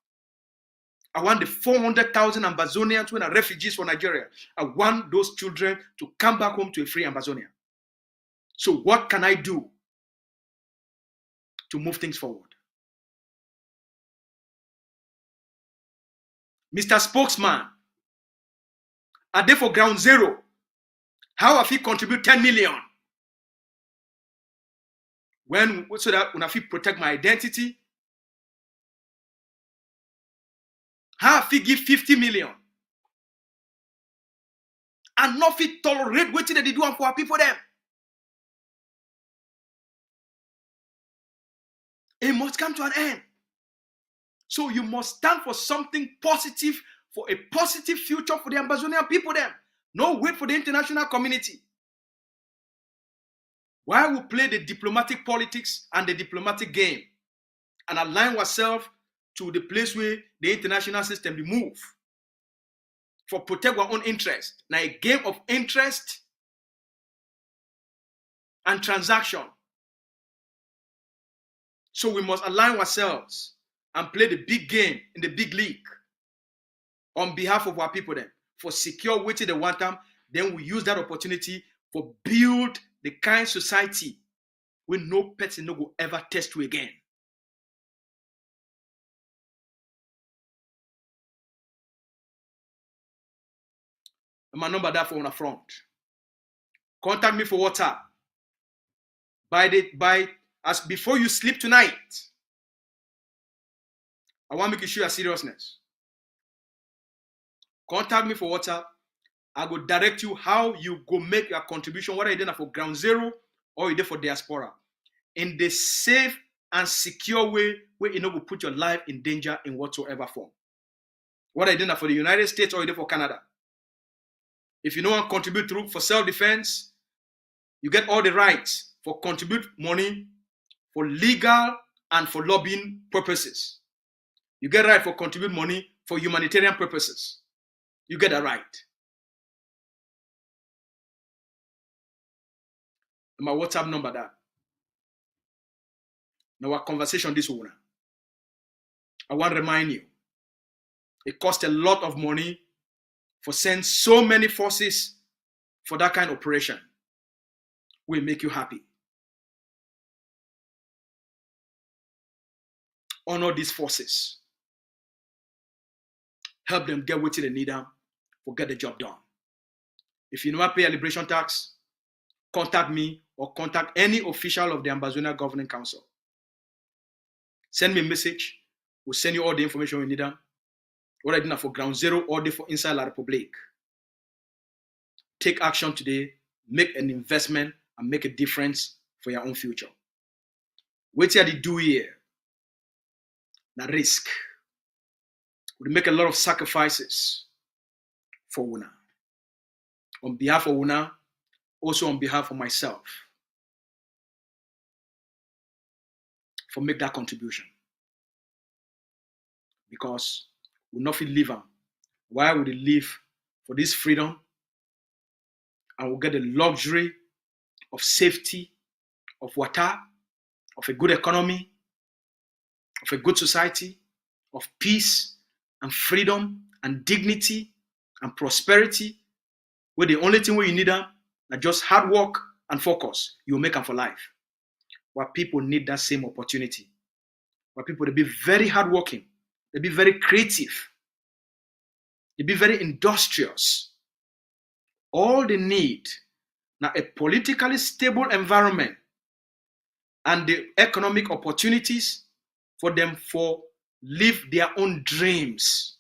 I want the 400,000 Ambazonians who are refugees from Nigeria. I want those children to come back home to a free Ambazonia. So what can I do to move things forward? Mr. Spokesman, are they for ground zero? How have he contributed 10 million? So that when I protect my identity, how have he give 50 million? And not fit tolerate what they do for our people them. It must come to an end. So you must stand for something positive, for a positive future for the Ambazonian people them. No wait for the international community. Why we play the diplomatic politics and the diplomatic game and align ourselves to the place where the international system will move for protect our own interest. Now a game of interest and transaction. So we must align ourselves and play the big game in the big league on behalf of our people then. For secure waiting the one time, then we use that opportunity for build the kind society where no person no go ever test you again. My number that for on the front. Contact me for WhatsApp. As before you sleep tonight. I want to make you show your seriousness. Contact me for WhatsApp. I will direct you how you go make your contribution, whether you're doing for ground zero or you're there for diaspora, in the safe and secure way where you know will put your life in danger in whatsoever form. Whether you're doing for the United States or you're there for Canada. If you don't want to contribute for self-defense, you get all the rights for contribute money for legal and for lobbying purposes. You get right for contribute money for humanitarian purposes. You get that right. My WhatsApp number that. Now our conversation this one. I want to remind you, it costs a lot of money for send so many forces for that kind of operation. Will make you happy. Honor these forces. Help them get what they need them for get the job done. If you never pay a liberation tax, contact me or contact any official of the Ambazonia Governing Council. Send me a message. We'll send you all the information you need them. What I did for ground zero or for inside La Republique. Take action today, make an investment, and make a difference for your own future. What you do here, na risk. We make a lot of sacrifices for Una. On behalf of Una, also on behalf of myself, for make that contribution. Because we not feel live on. Why would they live for this freedom? And we'll get the luxury of safety, of water, of a good economy, of a good society, of peace and freedom and dignity and prosperity, where the only thing where you need them are just hard work and focus. You'll make them for life. Where people need that same opportunity. Where people they be very hardworking, they be very creative, they be very industrious. All they need now a politically stable environment and the economic opportunities for them for live their own dreams.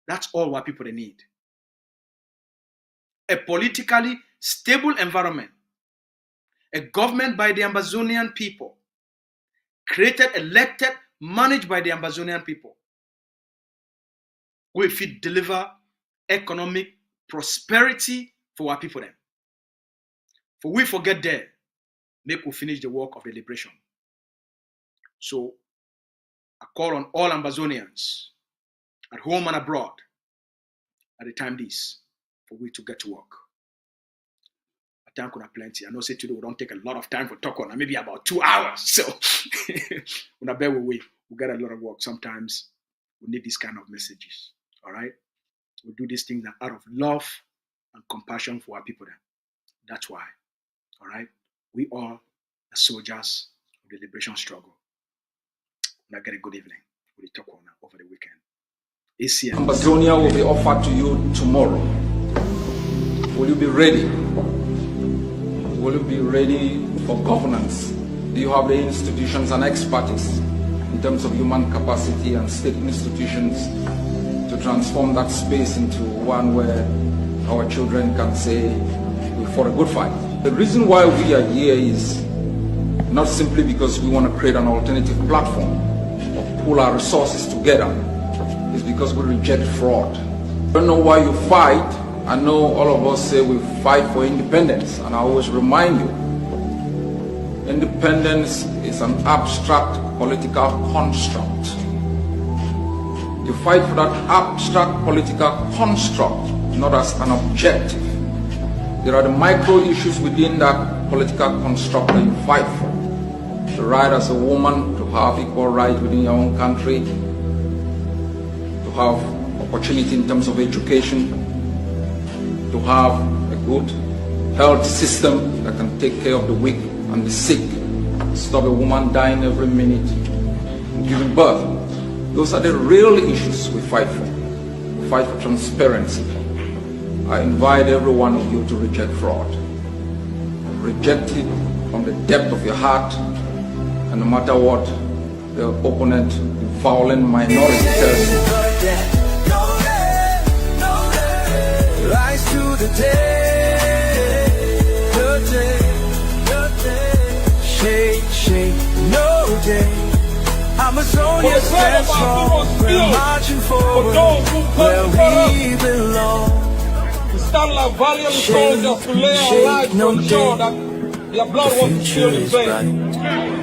That's all what people they need. A politically stable environment, a government by the Ambazonian people, created, elected, managed by the Ambazonian people, will fit deliver economic prosperity for our people then. For we forget there, make we finish the work of the liberation. So I call on all Ambazonians at home and abroad at the time this for we to get to work. I thank you plenty. I know say today we don't take a lot of time for talk on, maybe about 2 hours. So when I bear with we get a lot of work sometimes. we need these kind of messages. All right? We do these things out of love and compassion for our people. That's why. All right? We are the soldiers of the liberation struggle. Now get a good evening. We'll talk on over the weekend. ACN. AMBAZONIA will be offered to you tomorrow. Will you be ready? Will you be ready for governance? Do you have the institutions and expertise in terms of human capacity and state institutions to transform that space into one where our children can say we fought a good fight? The reason why we are here is not simply because we want to create an alternative platform or pull our resources together. It's because we reject fraud. I don't know why you fight. I know all of us say we fight for independence, and I always remind you, independence is an abstract political construct. You fight for that abstract political construct, not as an objective. There are the micro issues within that political construct that you fight for. The right as a woman to have equal rights within your own country, to have opportunity in terms of education, to have a good health system that can take care of the weak and the sick, stop a woman dying every minute and giving birth. Those are the real issues we fight for. We fight for transparency. I invite every one of you to reject fraud. Reject it from the depth of your heart, and no matter what the opponent, the violent minority tells you. Rise to the day, shake, shake, no day. Amazonia stands strong, we're marching forward, where we belong. To stand like valiant soldiers to lay our lives to ensure that their blood won't spill in vain.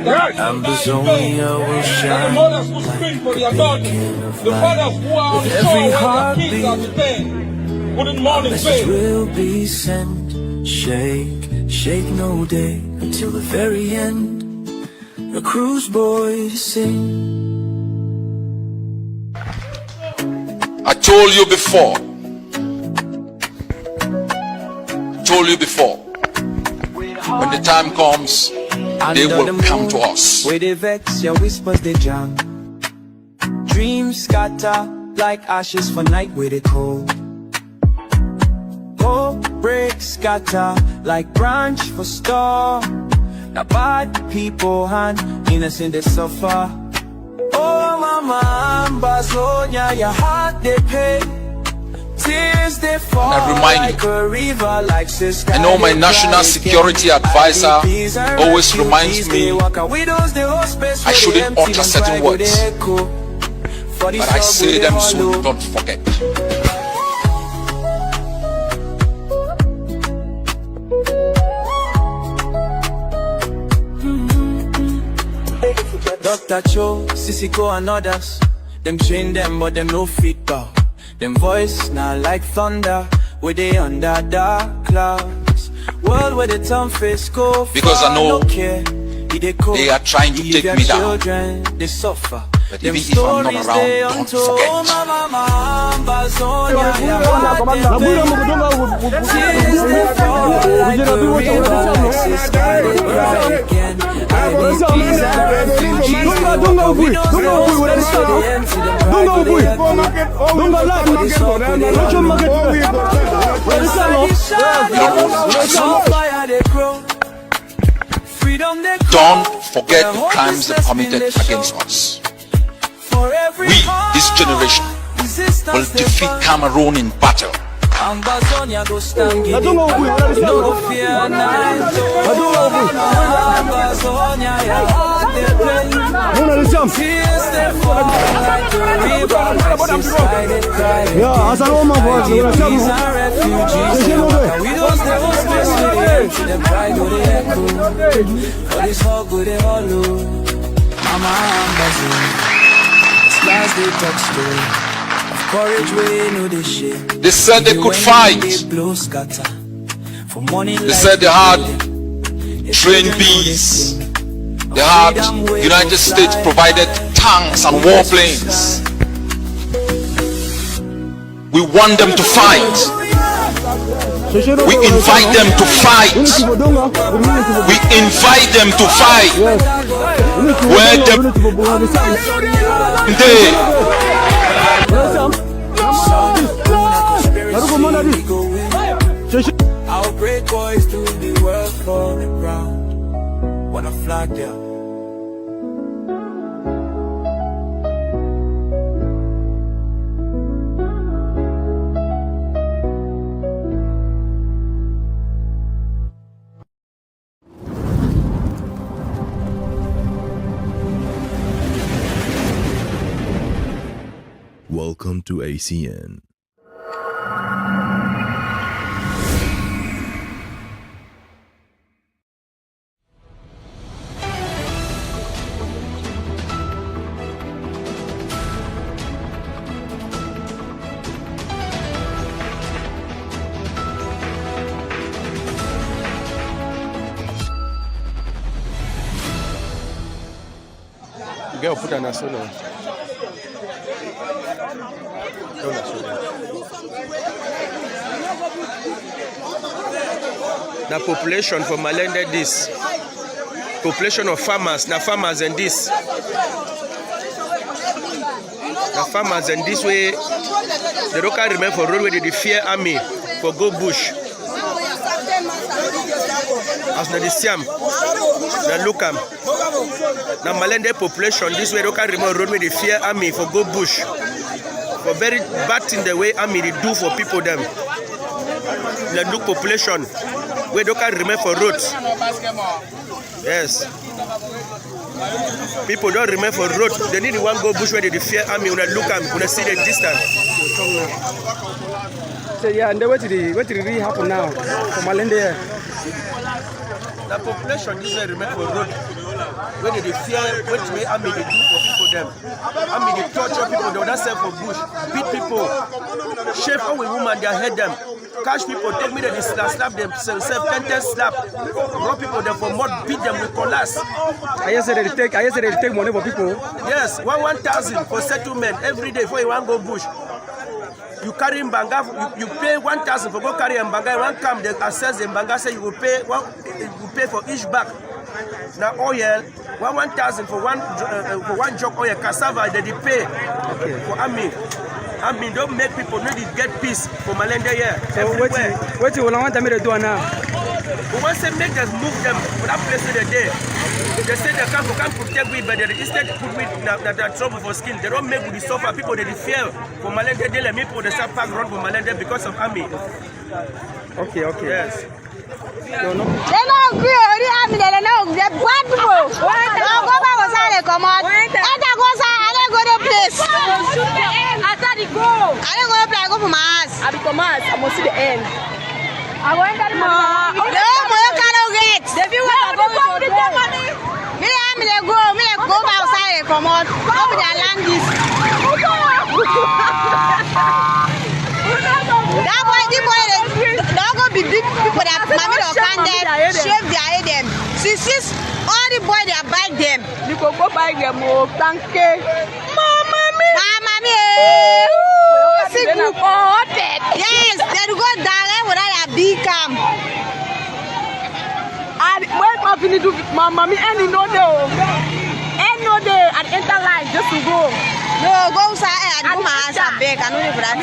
Ambazonia will shine. That the mothers who scream for their daughters, the fathers who are on shore where their kids are detained, wouldn't mourn in vain. Will be sent, shake, shake no day until the very end. The cruise boys sing. I told you before. When the time comes, they will come to us. Where they vex, your whispers they jam. Dreams scatter like ashes for night where they cold. Hope break scatter like branch for storm. Now bad people and innocent they suffer. Oh mama, AMBAZONIA, your heart they pay. Tears they fall like a river, like sister. I know my national security advisor always reminds me I shouldn't utter certain words, but I say them so don't forget. Dr. Cho, Sissiko and others, them train them but them no feedback. Them voice now like thunder, where they under dark clouds. World where the town face go because I know they are trying to take me down. Children, they suffer. But even if I'm not around, don't forget. Don't forget the crimes they committed against us. We, this generation, will defeat Cameroon in battle. AMBAZONIA go stand it. No fear, AMBAZONIA, your heart they play. Tears they fall like a river, like inside it cry. These are refugees. We don't stay on space with the empty, them cry go the echo. For this hug go the hollow. Mama AMBAZONIA, last they touch story. Courage we know the shit. They said they could fight. They said they had trained bees. They had United States provided tanks and warplanes. We want them to fight. We invite them to fight. We invite them to fight. Where I'll break boys to the world for the ground. Wanna flag there. Welcome to ACN. Girl, put an assault. The population for Malende this. Population of farmers, the farmers and this. The farmers and this way, they don't remain for road where they fear army for go bush. As the Siam, the Lukam. The Malende population this way don't remain road where they fear army for go bush. For very bad in the way army they do for people them. The look population where they can remain for roads. Yes. People don't remain for roads. They need one go bush where they fear army when they look and when they see the distance. So yeah, and what did really happen now for Malende? The population this way remain for road. Where they fear which way army they do for people them. Army they torture people, they don't sell for bush, beat people, shave away women, they head them. Catch people, take me to the slap them, self-10 slap, rob people them for mud, beat them with collapse. I said they take money for people. Yes, 1,000 for settlement every day before you want to go bush. You carry Mbanga, you pay 1,000 for go carry Mbanga. One come, they assess the Mbanga, say you will pay for each bag. Now oil, 1,000 for one jug oil, cassava they pay for army. Army don't make people need to get peace for Malende here. So what you want them to do now? We want to make them move them for that place where they there. They say they can't protect weed, but they instead put weed that are trouble for skin. They don't make we suffer. People they fear for Malende. They let me people they start pack run for Malende because of army. Okay. Yes. They don't agree. They don't know. They bad people. Go back and say come on. Enter go say I don't go to place. After the goal, I don't go to play. I go for my ass. I be for my ass. I must see the end. I go enter the money. No, cannot get. The view are going to get money. Me go back outside. Come on. Go to the land this. That boy, the boy, don't go be big people that mommy don't find them, shave their head them. See, all the boy they buy them. You go buy them, oh, thank you. Mama, yes, they go direct without a big cam. And when my finish do mama, any no day, and enter line just to go. No, go outside and go my ass and beg. I know the brand.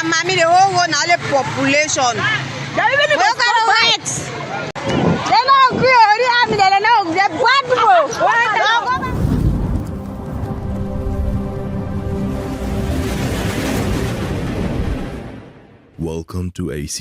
Mommy, the whole world now the population. They don't wait. They don't agree. They don't know. They're bad people. Welcome to ACN.